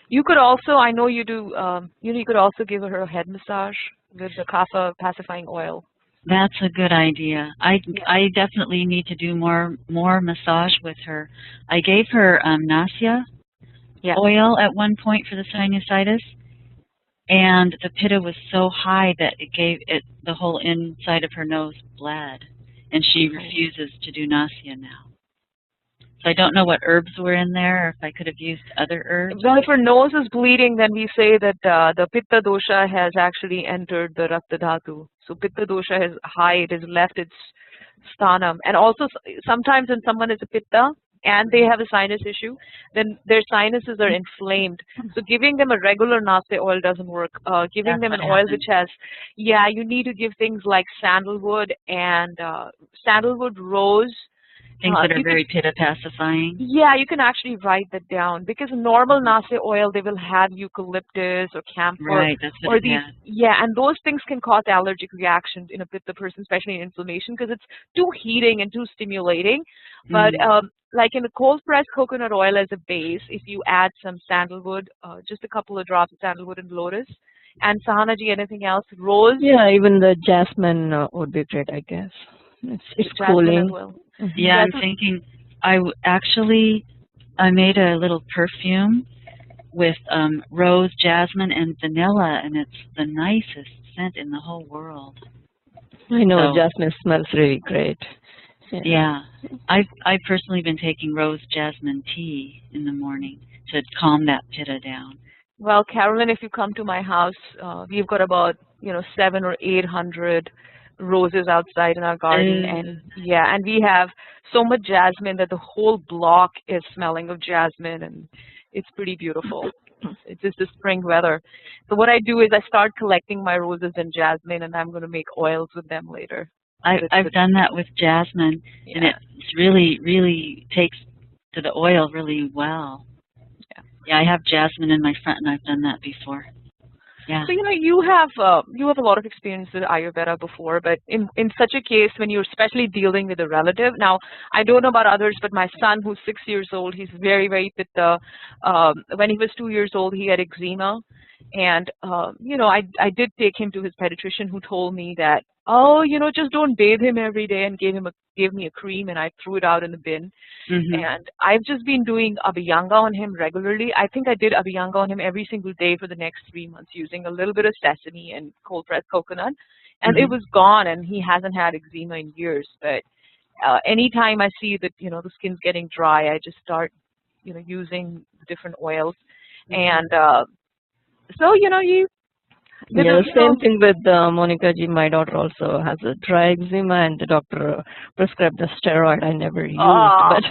You could also, I know you do, you know, you could also give her a head massage with the kapha pacifying oil. That's a good idea. I definitely need to do more massage with her. I gave her Nasya oil at one point for the sinusitis, and the pitta was so high that it gave it the whole inside of her nose bled, and she refuses to do Nasya now. So I don't know what herbs were in there, or if I could have used other herbs. Well, if her nose is bleeding, then we say that the Pitta dosha has actually entered the Rakta Dhatu. So Pitta dosha is high, it has left its sthanam. And also sometimes when someone is a Pitta and they have a sinus issue, then their sinuses are inflamed. So giving them a regular nase oil doesn't work. Giving That's them what an oil happened. which has, yeah, you need to give things like sandalwood and sandalwood rose. Things that are You can, very pitta pacifying. yeah, you can actually write that down because normal nase oil, they will have eucalyptus or camphor Right, that's what or it these, had. yeah, and those things can cause allergic reactions in a pitta person, especially in inflammation, because it's too heating and too stimulating. But like in the cold pressed coconut oil as a base, if you add some sandalwood, just a couple of drops of sandalwood and lotus, and Sahanaji, anything else? Rose, Yeah, even the jasmine would be great, I guess. It's jasmine as cooling. well. Yeah, Yeah, I'm thinking I made a little perfume with rose, jasmine, and vanilla, and it's the nicest scent in the whole world. I know So jasmine smells really great. yeah, I've personally been taking rose jasmine tea in the morning to calm that pitta down. well, Carolyn, if you come to my house, we've got about 700 or 800 roses outside in our garden, and yeah, and we have so much jasmine that the whole block is smelling of jasmine, and it's pretty beautiful. It's just the spring weather. So what I do is I start collecting my roses and jasmine, and I'm going to make oils with them later. I've done that with jasmine, and Yeah. it's really takes to the oil really well. Yeah, I have jasmine in my front, and I've done that before. Yeah. So you have a lot of experience with Ayurveda before, but in such a case when you're especially dealing with a relative. Now I don't know about others, but my son who's 6 years old, he's very pitta. When he was 2 years old, he had eczema, and I did take him to his pediatrician who told me that, oh, just don't bathe him every day, and gave me a cream, and I threw it out in the bin. And I've just been doing Abhyanga on him regularly. I think I did Abhyanga on him every single day for the next 3 months using a little bit of sesame and cold pressed coconut. And it was gone, and he hasn't had eczema in years. But anytime I see that, the skin's getting dry, I just start, using different oils. And so, Yeah, the same thing with Monica ji. My daughter also has a dry eczema, and the doctor prescribed the steroid. I never used, but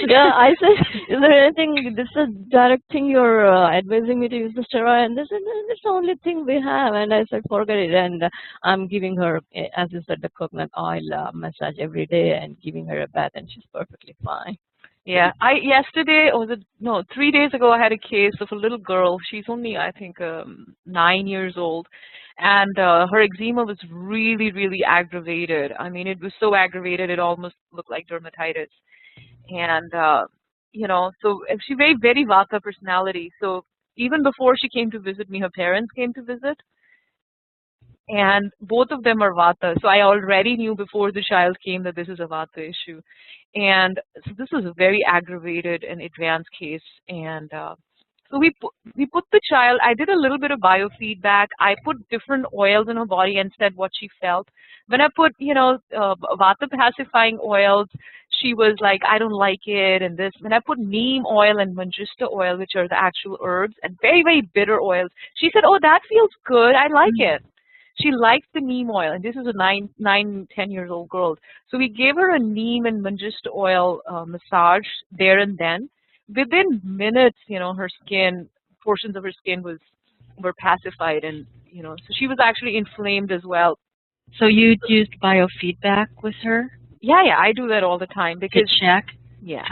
yeah, I said, "Is there anything? This is a direct thing you're advising me to use the steroid?" And they said, "No, "That's the only thing we have." And I said, "Forget it." And I'm giving her, as you said, the coconut oil massage every day, and giving her a bath, and she's perfectly fine. Yeah, 3 days ago, I had a case of a little girl. She's only, I think, 9 years old, and her eczema was really aggravated. I mean, it was so aggravated, it almost looked like dermatitis. And so she's very Vata personality. So even before she came to visit me, her parents came to visit, and both of them are Vata. So I already knew before the child came that this is a Vata issue. And so this was a very aggravated and advanced case. And so we put the child, I did a little bit of biofeedback. I put different oils in her body and said what she felt. When I put, Vata pacifying oils, she was like, I don't like it, and this. When I put neem oil and manjista oil, which are the actual herbs, and very bitter oils, she said, oh, that feels good. I like it. She likes the neem oil, and this is a 10 years old girl. So we gave her a neem and manjista oil massage there and then. Within minutes, her skin, portions of her skin were pacified, and so she was actually inflamed as well. So you used biofeedback with her? Yeah, I do that all the time because to check. Yeah.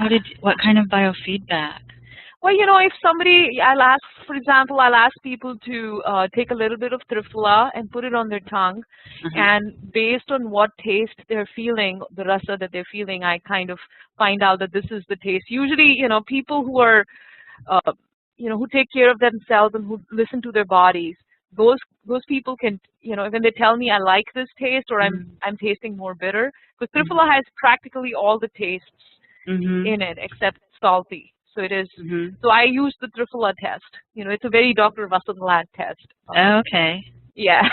What kind of biofeedback? Well, if somebody, for example, I'll ask people to take a little bit of triphala and put it on their tongue, and based on what taste they're feeling, the rasa that they're feeling, I kind of find out that this is the taste. Usually, people who are, who take care of themselves and who listen to their bodies, those people can, when they tell me I like this taste or I'm tasting more bitter, because triphala has practically all the tastes in it except salty. So it is. So I use the triphala test. It's a very Dr. Vasant test. Okay. Yeah,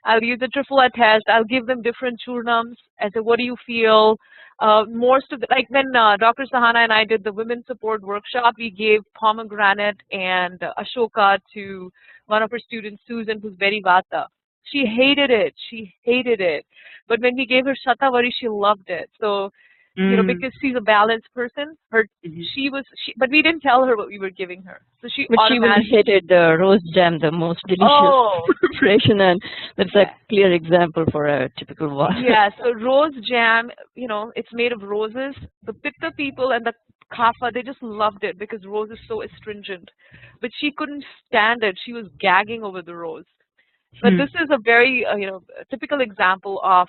I'll use the triphala test. I'll give them different churnams. I say, what do you feel? Most of like when Dr. Sahana and I did the women's support workshop, we gave pomegranate and ashoka to one of her students, Susan, who's very Vata. She hated it. But when we gave her shatavari, she loved it. So you know, because she's a balanced person. But we didn't tell her what we were giving her, so she But she automatically. hated the rose jam, the most delicious preparation, and that's a clear example for a typical one. Yeah, so rose jam, you know, it's made of roses. The Pitta people and the Kapha, they just loved it because rose is so astringent. But she couldn't stand it. She was gagging over the rose. But this is a very, you know, a typical example of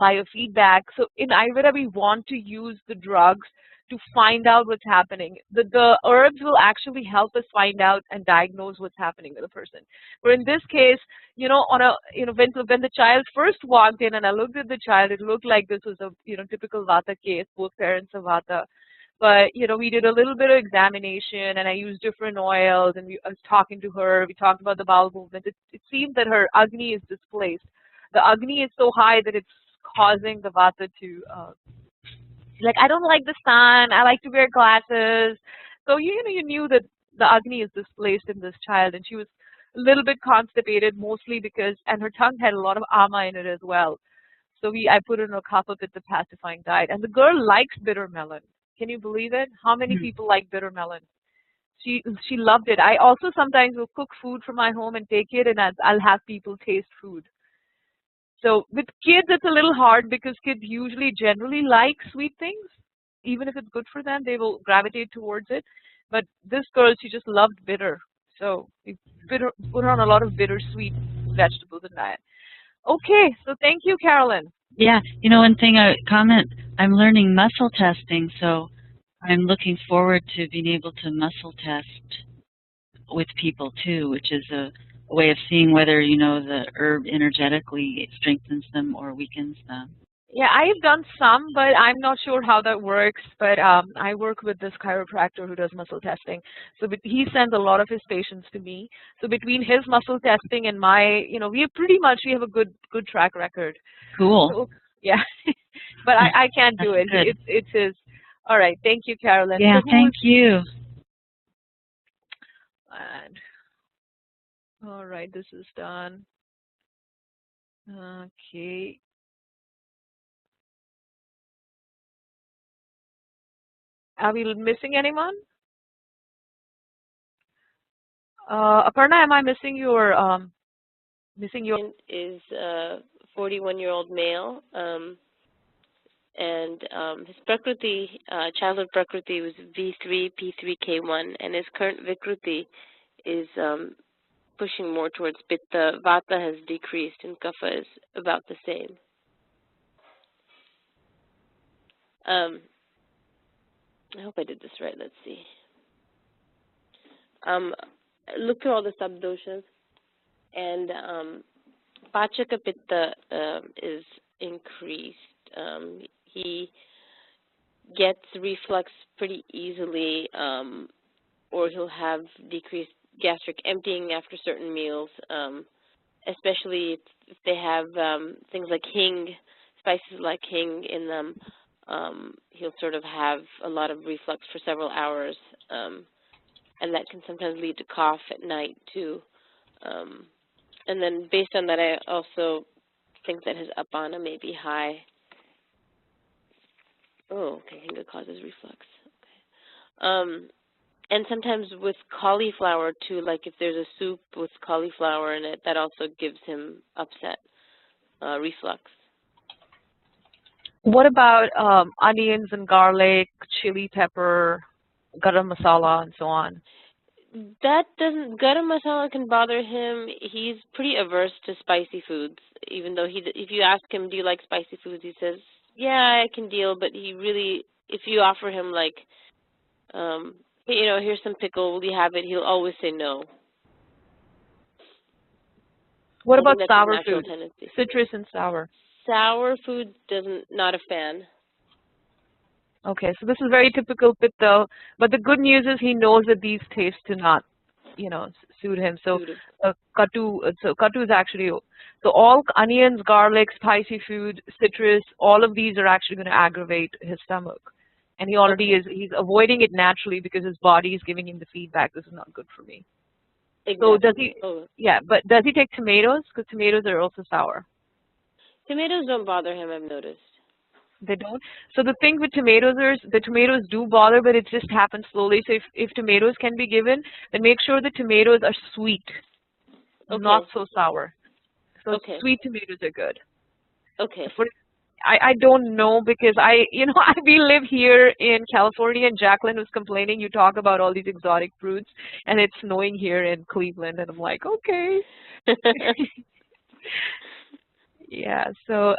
biofeedback. So in Ayurveda, we want to use the drugs to find out what's happening. The herbs will actually help us find out and diagnose what's happening with a person. But in this case, you know, when the child first walked in and I looked at the child, it looked like this was a, you know, typical Vata case, both parents are Vata. But, you know, we did a little bit of examination and I used different oils and I was talking to her. We talked about the bowel movement. It seems that her Agni is displaced. The Agni is so high that it's causing the Vata to, like, I don't like the sun, I like to wear glasses. So, you know, you knew that the Agni is displaced in this child, and she was a little bit constipated, mostly because, and her tongue had a lot of ama in it as well. So I put her in a Kapha Pitta pacifying diet. And the girl likes bitter melon. Can you believe it? How many people like bitter melon? She loved it. I also sometimes will cook food from my home and take it, and I'll have people taste food. So with kids, it's a little hard because kids usually generally like sweet things. Even if it's good for them, they will gravitate towards it. But this girl, she just loved bitter. So we put her on a lot of bittersweet vegetables and diet. Okay, so thank you, Carolyn. Yeah, you know, one thing I'm learning muscle testing, so I'm looking forward to being able to muscle test with people too, which is a way of seeing whether, you know, the herb energetically strengthens them or weakens them. Yeah, I've done some, but I'm not sure how that works. But I work with this chiropractor who does muscle testing. So he sends a lot of his patients to me. So between his muscle testing and my, you know, we have a good track record. Cool. So, yeah, but I can't do it. It's his. All right, thank you, Carolyn. Yeah, thank you. And, all right, this is done. Okay. Are we missing anyone? Aparna, am I missing your is a 41-year-old male, and his Prakriti, childhood Prakriti was V3, P3K1, and his current Vikruti is pushing more towards Pitta. Vata has decreased, and Kapha is about the same. I hope I did this right. Let's see. Look through all the subdoshas, and Pachaka Pitta is increased. He gets reflux pretty easily, or he'll have decreased gastric emptying after certain meals, especially if they have things like hing, spices like hing in them. He'll sort of have a lot of reflux for several hours, and that can sometimes lead to cough at night too. And then based on that, I also think that his apana may be high. Oh, okay, hinga causes reflux. Okay. And sometimes with cauliflower too, like if there's a soup with cauliflower in it, that also gives him upset, reflux. What about onions and garlic, chili pepper, garam masala, and so on? That doesn't, garam masala can bother him. He's pretty averse to spicy foods, even though if you ask him, do you like spicy foods, he says, yeah, I can deal, but he really, if you offer him like, hey, you know, here's some pickle, will you have it, he'll always say no. What about sour food? Citrus and sour. Sour food not a fan. Okay, so this is very typical Pitta, but the good news is he knows that these tastes do not, you know, suit him. So Katu is actually, so all onions, garlic, spicy food, citrus, all of these are actually going to aggravate his stomach. And he already he's avoiding it naturally because his body is giving him the feedback, this is not good for me. Exactly. So does he, yeah, but does he take tomatoes? Because tomatoes are also sour. Tomatoes don't bother him, I've noticed. They don't. So the thing with tomatoes is the tomatoes do bother, but it just happens slowly. So if tomatoes can be given, then make sure the tomatoes are sweet, not so sour. So sweet tomatoes are good. Okay. I don't know because we live here in California, and Jacqueline was complaining you talk about all these exotic fruits and it's snowing here in Cleveland, and I'm like, okay. Yeah, so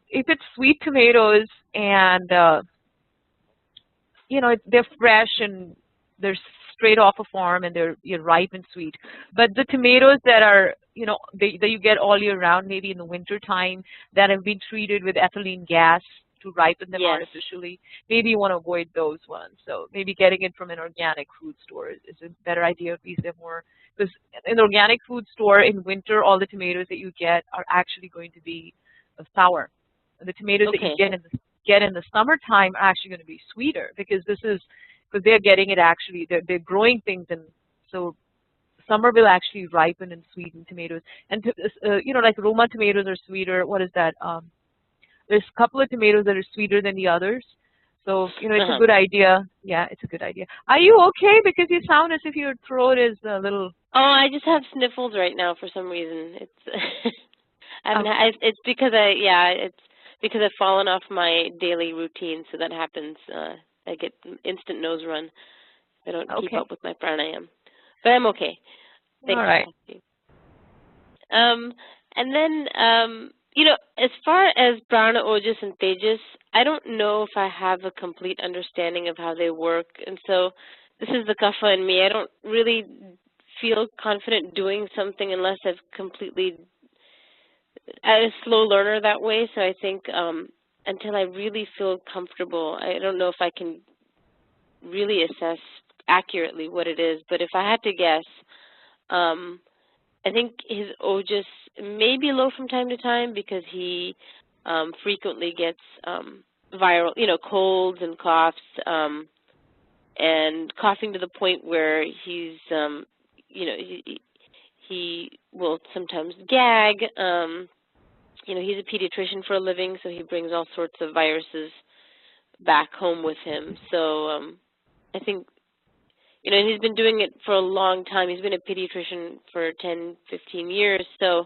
if it's sweet tomatoes and they're fresh and they're straight off a farm and they're ripe and sweet, but the tomatoes that are that you get all year round, maybe in the winter time, that have been treated with ethylene gas to ripen them artificially, maybe you want to avoid those ones. So maybe getting it from an organic food store is a better idea. At least they're more, because in the organic food store in winter, all the tomatoes that you get are actually going to be sour. And the tomatoes that you get in the summertime are actually going to be sweeter, because they're getting it actually, they're growing things, and so summer will actually ripen and sweeten tomatoes. And like Roma tomatoes are sweeter. What is that? There's a couple of tomatoes that are sweeter than the others. So it's a good idea. Yeah, it's a good idea. Are you okay? Because you sound as if your throat is a little. Oh, I just have sniffles right now for some reason. It's it's because it's because I've fallen off my daily routine, so that happens. I get instant nose run. I don't keep up with my pranayam, but I'm okay. Thanks. All right. And then as far as prana, ojas, and tejas, I don't know if I have a complete understanding of how they work, and so this is the kapha in me. I don't really feel confident doing something unless I'm a slow learner that way. So I think until I really feel comfortable, I don't know if I can really assess accurately what it is. But if I had to guess, I think his ojas may be low from time to time because he frequently gets viral, colds and coughs, and coughing to the point where he's, he will sometimes gag. He's a pediatrician for a living, so he brings all sorts of viruses back home with him. So I think, and he's been doing it for a long time. He's been a pediatrician for 10, 15 years. So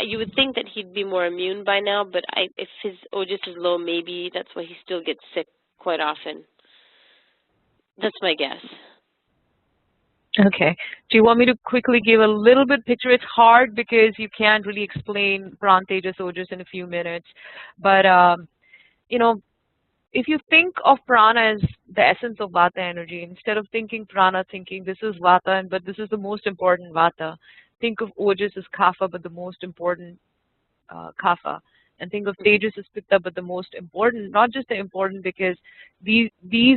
you would think that he'd be more immune by now, but if his ojas is low, maybe that's why he still gets sick quite often. That's my guess. Okay. Do you want me to quickly give a little bit picture? It's hard because you can't really explain prana, tejas, ojas in a few minutes. But, if you think of prana as the essence of vata energy, instead of thinking prana, thinking this is vata, but this is the most important vata. Think of ojas as kapha, but the most important kapha. And think of tejas as pitta, but the most important, not just the important, because these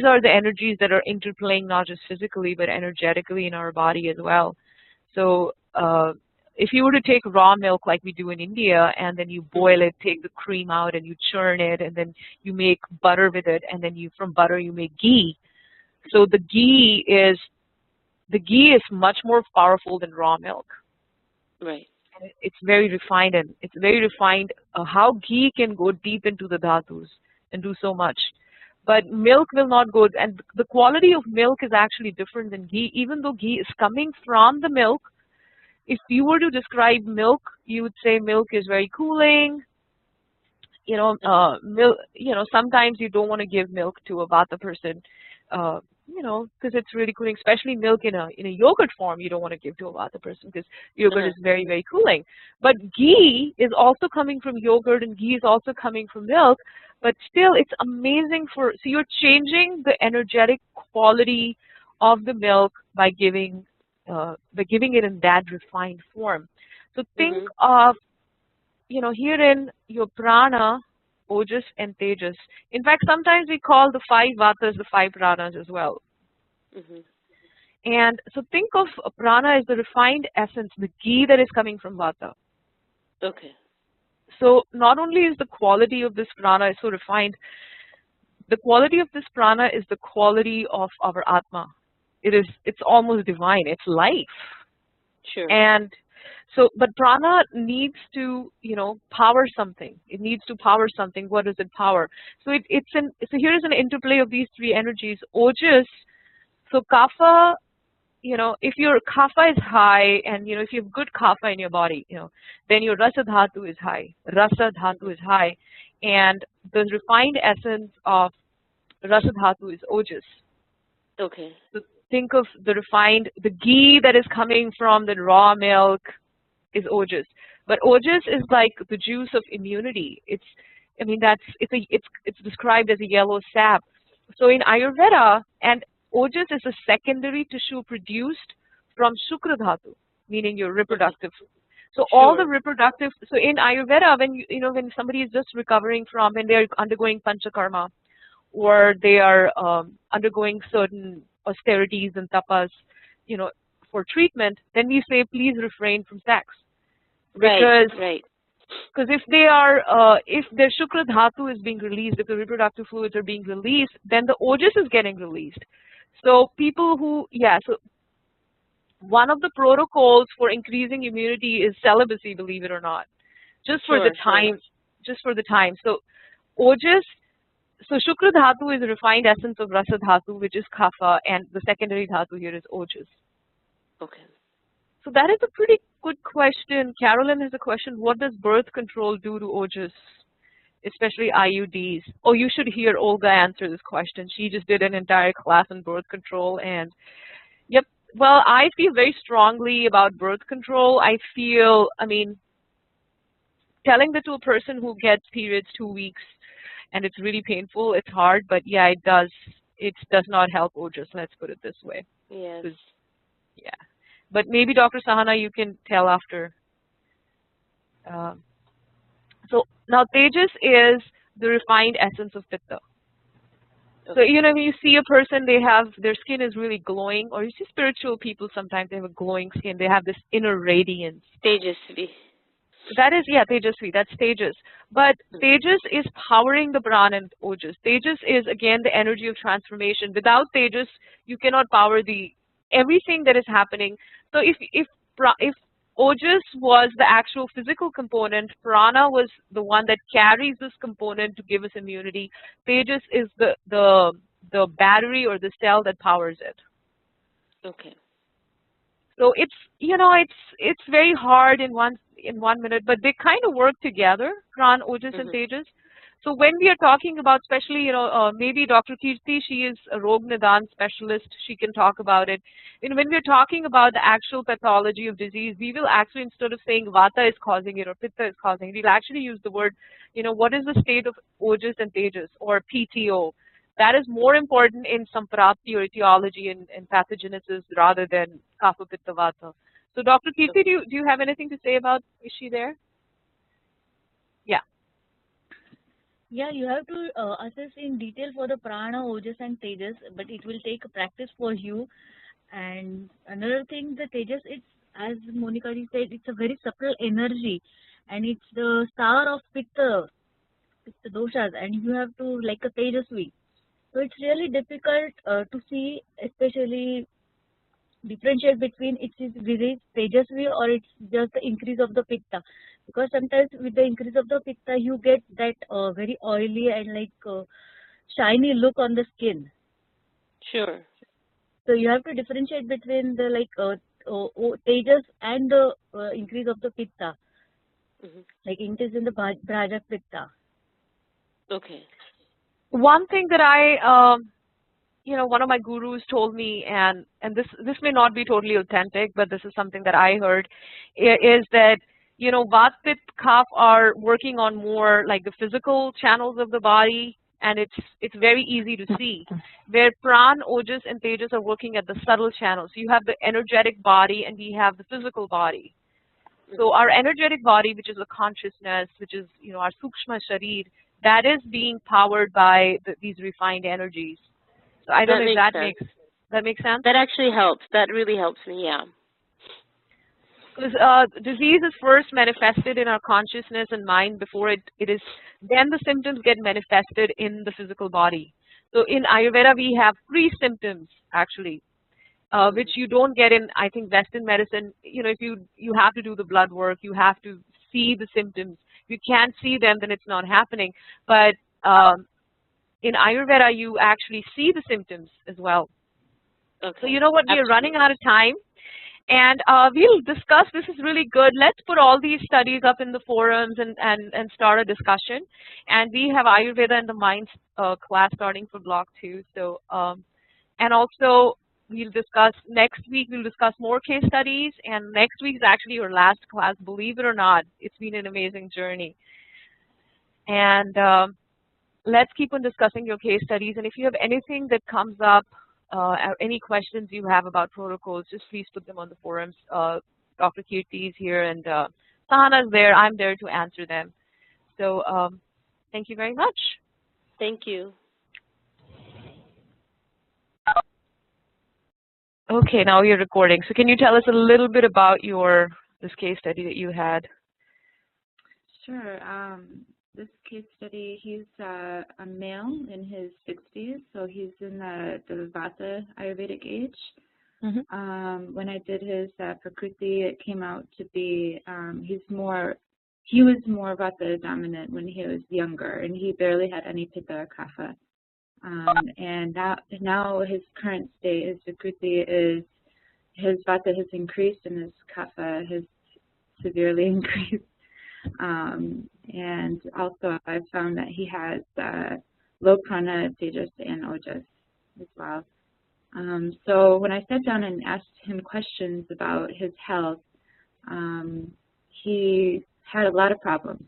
are the energies that are interplaying not just physically, but energetically in our body as well. So if you were to take raw milk like we do in India, and then you boil it, take the cream out, and you churn it, and then you make butter with it, and then from butter you make ghee. So the ghee is much more powerful than raw milk. Right. And it's very refined, and it's very refined how ghee can go deep into the dhatus and do so much. But milk will not go, and the quality of milk is actually different than ghee, even though ghee is coming from the milk. If you were to describe milk, you would say milk is very cooling. Milk. Sometimes you don't want to give milk to a vata person, because it's really cooling. Especially milk in a yogurt form, you don't want to give to a vata person because yogurt is very, very cooling. But ghee is also coming from yogurt, and ghee is also coming from milk. But still, it's amazing so you're changing the energetic quality of the milk by giving it in that refined form. So think of, here in your prana, ojas, and tejas. In fact, sometimes we call the 5 vatas the 5 pranas as well. And so think of prana as the refined essence, the ghee that is coming from vata. Okay. So not only is the quality of this prana so refined, the quality of this prana is the quality of our atma. It's almost divine. It's life. Sure. And So, but prana needs to, power something. It needs to power something. What does it power? So so here is an interplay of these three energies. Ojas, so kapha, if your kapha is high, and if you have good kapha in your body, then your rasa dhatu is high. Rasa dhatu is high, and the refined essence of rasa dhatu is ojas. Okay. So think of the ghee that is coming from the raw milk is ojas. But ojas is like the juice of immunity. It's described as a yellow sap. So in Ayurveda, and ojas is a secondary tissue produced from shukra dhatu, meaning your reproductive. So all the reproductive. So in Ayurveda, when somebody is just recovering from, when they're undergoing panchakarma, or they are undergoing certain austerities and tapas, for treatment, then we say please refrain from sex. Because if they are, if their shukra dhatu is being released, if the reproductive fluids are being released, then the ojas is getting released. So people who, so one of the protocols for increasing immunity is celibacy, believe it or not, just for the time. So ojas. So shukra dhatu is a refined essence of rasa dhatu, which is kapha, and the secondary dhatu here is ojas. Okay. So that is a pretty good question. Carolyn has a question. What does birth control do to ojas, especially IUDs? Oh, you should hear Olga answer this question. She just did an entire class on birth control, and yep. Well, I feel very strongly about birth control. Telling that to a person who gets periods 2 weeks and it's really painful, it's hard, but yeah, it does not help ojas, let's put it this way. Yes. Yeah. But maybe Dr. Sahana, you can tell after. So now tejas is the refined essence of pitta. So when you see a person, their skin is really glowing, or you see spiritual people sometimes, they have a glowing skin, they have this inner radiance. Tejasvi. That is, Tejasvi, that's Tejas. But Tejas is powering the prana and ojas. Tejas is, again, the energy of transformation. Without Tejas, you cannot power everything that is happening. So if ojas was the actual physical component, prana was the one that carries this component to give us immunity. Tejas is the battery or the cell that powers it. Okay. So it's very hard in one minute, but they kind of work together, prana, ojas, and tejas. So when we are talking about, especially maybe Dr. Kirti, she is a Rog Nidan specialist. She can talk about it. When we are talking about the actual pathology of disease, we will actually, instead of saying vata is causing it or pitta is causing it, we'll actually use the word, what is the state of ojas and tejas, or PTO. That is more important in Samprapti or etiology and pathogenesis rather than kapha pitta vata. So Dr. Kirti, do you have anything to say about, is she there? Yeah. Yeah, you have to assess in detail for the prana, ojas and tejas, but it will take practice for you. And another thing, the tejas, it's, as Monica said, it's a very subtle energy, and it's the star of pitta doshas, and you have to, like a tejasvi. So it's really difficult to see, especially differentiate between it is tejasvi or it's just the increase of the pitta, because sometimes with the increase of the pitta you get that very oily and shiny look on the skin. Sure. So you have to differentiate between the tejas and the increase of the pitta, like increase in the braja pitta. Okay. One thing that I one of my gurus told me, and this may not be totally authentic, but this is something that I heard, is that Vat, Pitta, Kapha are working on more like the physical channels of the body, and it's very easy to see. Where Pran, Ojas, and Tejas are working at the subtle channels. So you have the energetic body, and we have the physical body. So our energetic body, which is a consciousness, which is our Sukshma Sharir, that is being powered by these refined energies. So I don't know if that makes sense. That actually helps. That really helps me, yeah. Because disease is first manifested in our consciousness and mind before it is, then the symptoms get manifested in the physical body. So in Ayurveda, we have 3 symptoms actually. which you don't get in, I think, Western medicine. You know, if you have to do the blood work, you have to see the symptoms. If you can't see them, then it's not happening. But in Ayurveda, you actually see the symptoms as well. Okay. So you know what, we are Absolutely. running out of time. And we'll discuss, this is really good. Let's put all these studies up in the forums and start a discussion. And we have Ayurveda and the Minds class starting for block 2. So, and also we'll discuss, next week we'll discuss more case studies. And next week is actually your last class, believe it or not. It's been an amazing journey. And let's keep on discussing your case studies. And if you have anything that comes up, any questions you have about protocols, just please put them on the forums. Dr. Kirti is here and Sahana is there. I'm there to answer them. So thank you very much. Thank you. Okay, now you're recording. So can you tell us a little bit about this case study that you had? Sure. This case study, he's a male in his 60s, so he's in the Vata Ayurvedic age. Mm-hmm. When I did his Prakriti, it came out to be he was more Vata dominant when he was younger, and he barely had any Pitta or Kapha. And now his current state, his Prakriti, is his Vata has increased and his Kapha has severely increased. And also I found that he has low prana, tejas, and ojas as well. So when I sat down and asked him questions about his health, he had a lot of problems.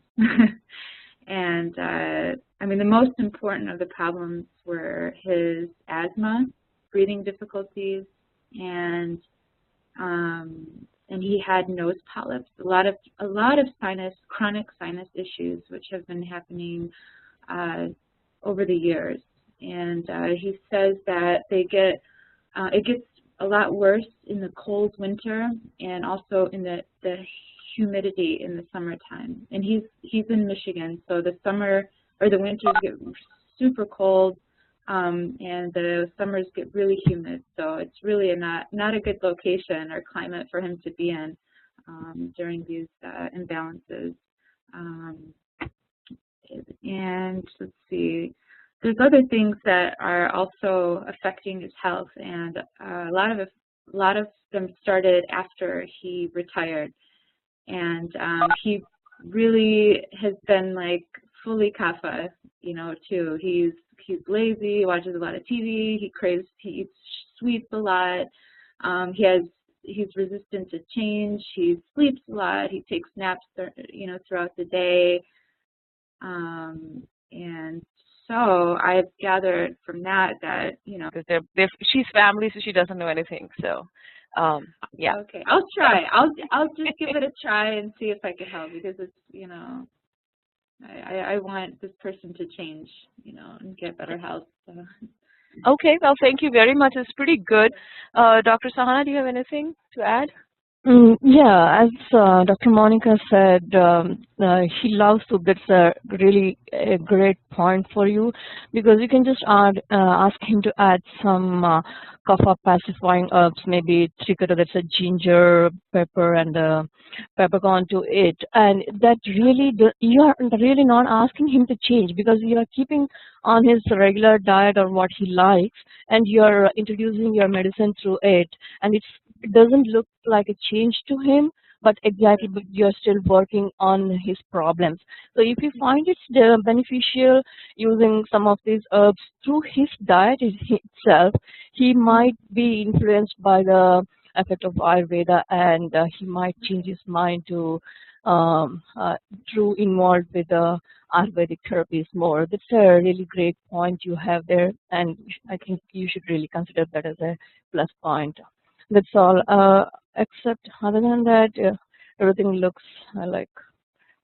And I mean, the most important of the problems were his asthma, breathing difficulties, and he had nose polyps, a lot of chronic sinus issues, which have been happening over the years. And he says that it gets a lot worse in the cold winter and also in the humidity in the summertime. And he's in Michigan, so the winters get super cold. And the summers get really humid, so it's really not a good location or climate for him to be in during these imbalances. And let's see, there's other things that are also affecting his health, and a lot of them started after he retired, and he really has been like fully kapha, you know, too. He's lazy, watches a lot of TV, he eats sweets a lot, he's resistant to change, he sleeps a lot, he takes naps, you know, throughout the day, and so I've gathered from that, you know, because she's family, so she doesn't know anything. So yeah. Okay, I'll try. I'll just give it a try and see if I can help, because it's, you know, I want this person to change, you know, and get better health. So. Okay, well, thank you very much. It's pretty good. Dr. Sahana, do you have anything to add? Yeah, as Dr. Monica said, he loves soup. That's really a great point for you, because you can just ask him to add some kapha pacifying herbs, maybe trikata, that's a ginger, pepper, and peppercorn to it. And that really, you are really not asking him to change, because you are keeping on his regular diet or what he likes, and you are introducing your medicine through it, and it doesn't look like a change to him, but exactly, but you're still working on his problems. So if you find it's beneficial using some of these herbs through his diet itself, he might be influenced by the effect of Ayurveda, and he might change his mind to through involved with the Ayurvedic therapies more. That's a really great point you have there, and I think you should really consider that as a plus point. That's all. Except other than that, everything looks like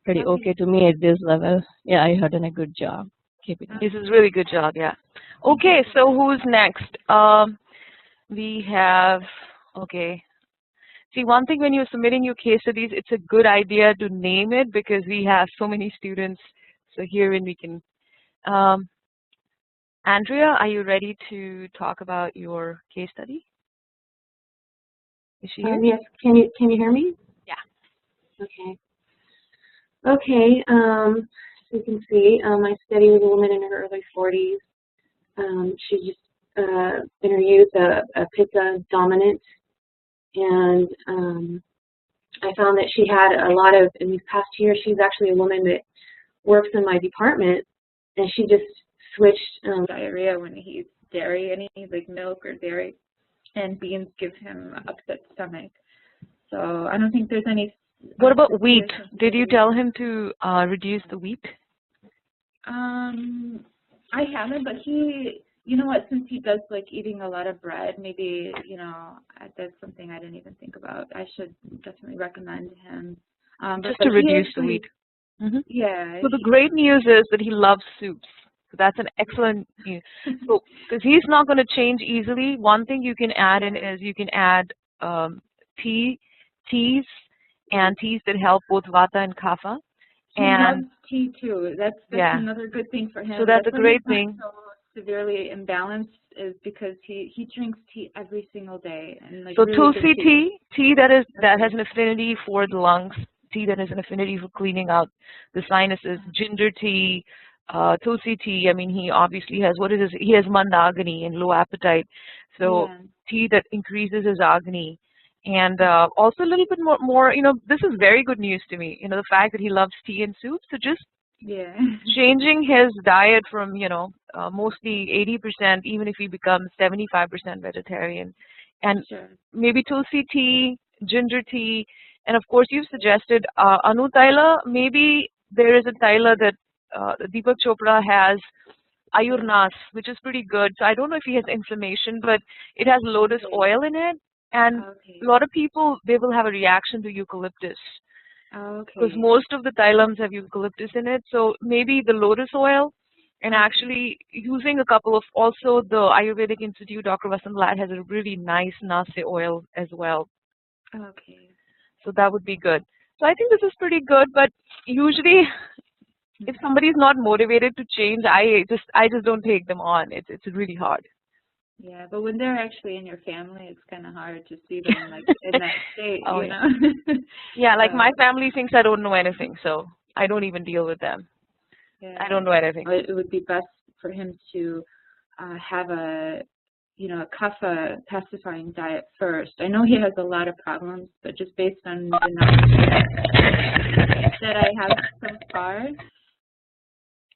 pretty okay to me at this level. Yeah, I had done a good job. Keep it up. This is really good job. Yeah. Okay, so who's next? We have, okay. See, one thing when you're submitting your case studies, it's a good idea to name it, because we have so many students. So here when we can, Andrea, are you ready to talk about your case study? Is she here? Yes. Can you hear me? Yeah. Okay. Okay. So you can see, I study with a woman in her early 40s. She just in her youth a pitta dominant, and I found that she had a lot of, in these past years, she's actually a woman that works in my department, and she just switched diarrhea when he eats dairy, any like milk or dairy, and beans give him upset stomach. So I don't think there's any. What about wheat? Did you tell him to reduce the wheat? I haven't, but he, you know what, since he does like eating a lot of bread, maybe, you know, that's something I didn't even think about. I should definitely recommend him. Just to reduce the wheat. Yeah. So the great news is that he loves soups. So that's an excellent news. So because he's not going to change easily, one thing you can add in is you can add teas and teas that help both Vata and Kapha. He loves tea too. That's another good thing for him. So that's a great thing. So severely imbalanced is because he drinks tea every single day. And like so really Tulsi tea that has an affinity for the lungs, tea that has an affinity for cleaning out the sinuses, ginger tea, Tulsi tea. I mean, he obviously has he has mandagani and low appetite, so tea that increases his agni. And also a little bit more, you know, this is very good news to me, you know, the fact that he loves tea and soup. So just changing his diet from, you know, mostly 80%, even if he becomes 75% vegetarian. And maybe Tulsi tea, ginger tea, and of course you've suggested Anu Taila. Maybe there is a Taila that Deepak Chopra has, Ayurnas, which is pretty good. So I don't know if he has inflammation, but it has lotus oil in it. And a lot of people, they will have a reaction to eucalyptus. Because most of the Tailams have eucalyptus in it. So maybe the lotus oil, and actually using a couple of, also the Ayurvedic Institute, Dr. Vasant Lad has a really nice Nase oil as well. So that would be good. So I think this is pretty good, but usually if somebody is not motivated to change, I just don't take them on. It's really hard. Yeah, but when they're actually in your family, it's kind of hard to see them like in that state, you know? Yeah, like my family thinks I don't know anything, so I don't even deal with them. I don't know anything. It would be best for him to have a, you know, a kapha pacifying diet first. I know he has a lot of problems, but just based on the knowledge that I have so far,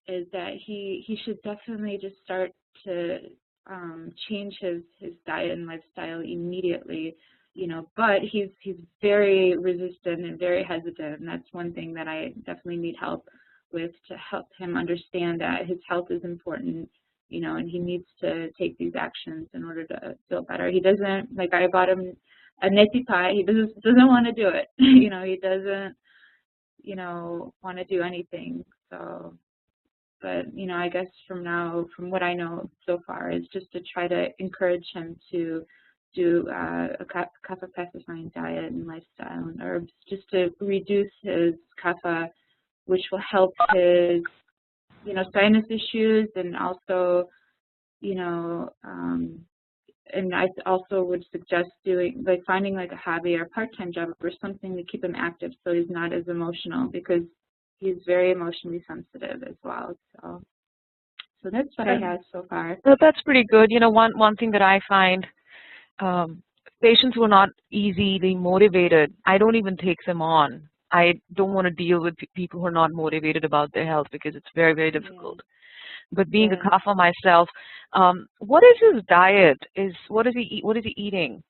is that he should definitely just start to change his diet and lifestyle immediately, you know, but he's very resistant and very hesitant, and that's one thing that I definitely need help with, to help him understand that his health is important, you know, and he needs to take these actions in order to feel better. He doesn't, like, I bought him a neti pie, he doesn't want to do it, you know, he doesn't, you know, want to do anything. So, but, you know, I guess from what I know so far, is just to try to encourage him to do a kapha pacifying diet and lifestyle and herbs, just to reduce his kapha, which will help his, you know, sinus issues, and also, you know, and I also would suggest doing, like, finding like a hobby or part-time job or something to keep him active, so he's not as emotional, because he's very emotionally sensitive as well. So that's what I have so far. Well, that's pretty good. You know, one thing that I find, patients who are not easily motivated, I don't even take them on. I don't want to deal with people who are not motivated about their health, because it's very, very difficult. But being a kapha myself, what is his diet? What does he eat? What is he eating?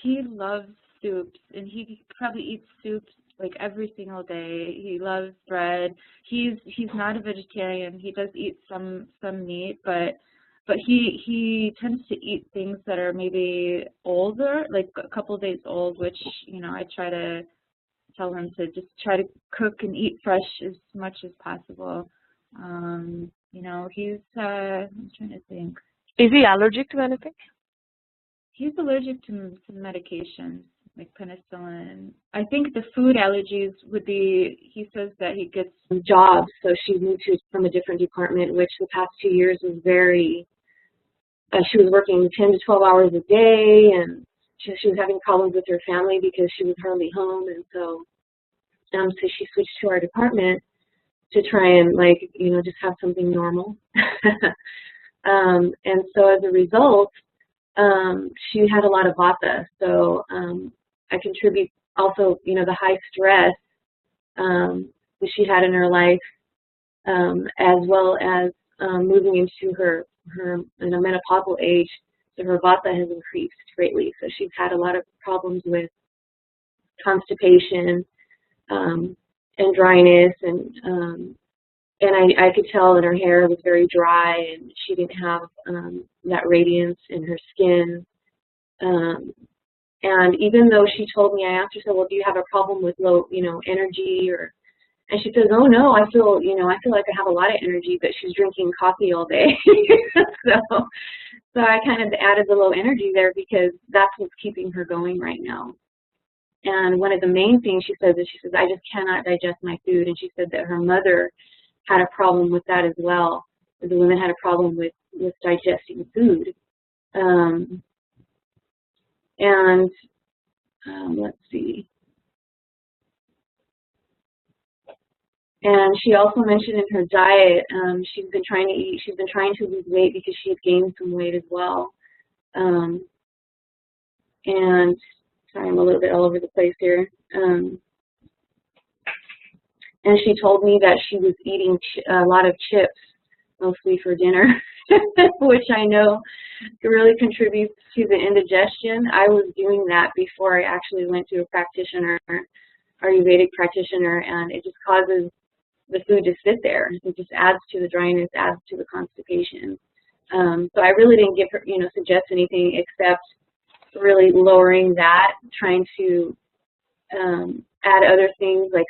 He loves soups, and he probably eats soups like every single day. He loves bread. He's not a vegetarian. He does eat some meat, but he tends to eat things that are maybe older, like a couple of days old, which, you know, I try to tell him to just try to cook and eat fresh as much as possible. You know, I'm trying to think. Is he allergic to anything? He's allergic to medications, like penicillin. I think the food allergies would be, he says that he gets jobs, so she moved from a different department, which the past 2 years was very, she was working 10 to 12 hours a day, and she was having problems with her family because she was hardly home, and so she switched to our department to try and, like, you know, just have something normal. And so as a result, she had a lot of vata. So I contribute also, you know, the high stress that she had in her life, as well as moving into her menopausal age. So her vata has increased greatly. So she's had a lot of problems with constipation and dryness, and I could tell that her hair was very dry, and she didn't have that radiance in her skin. And even though she told me, I asked her, so, well, do you have a problem with low, you know, energy? And she says, oh no, I feel like I have a lot of energy, but she's drinking coffee all day. So I kind of added the low energy there because that's what's keeping her going right now. And one of the main things she says is, she says, I just cannot digest my food. And she said that her mother had a problem with that as well. The women had a problem with digesting food. Let's see. And she also mentioned in her diet, she's been trying to lose weight because she had gained some weight as well. And sorry, I'm a little bit all over the place here. And she told me that she was eating a lot of chips, mostly for dinner, which I know really contributes to the indigestion. I was doing that before I actually went to a practitioner, Ayurvedic practitioner, and it just causes the food to sit there. It just adds to the dryness, adds to the constipation. So I really didn't give her, you know, suggest anything except really lowering that, trying to add other things like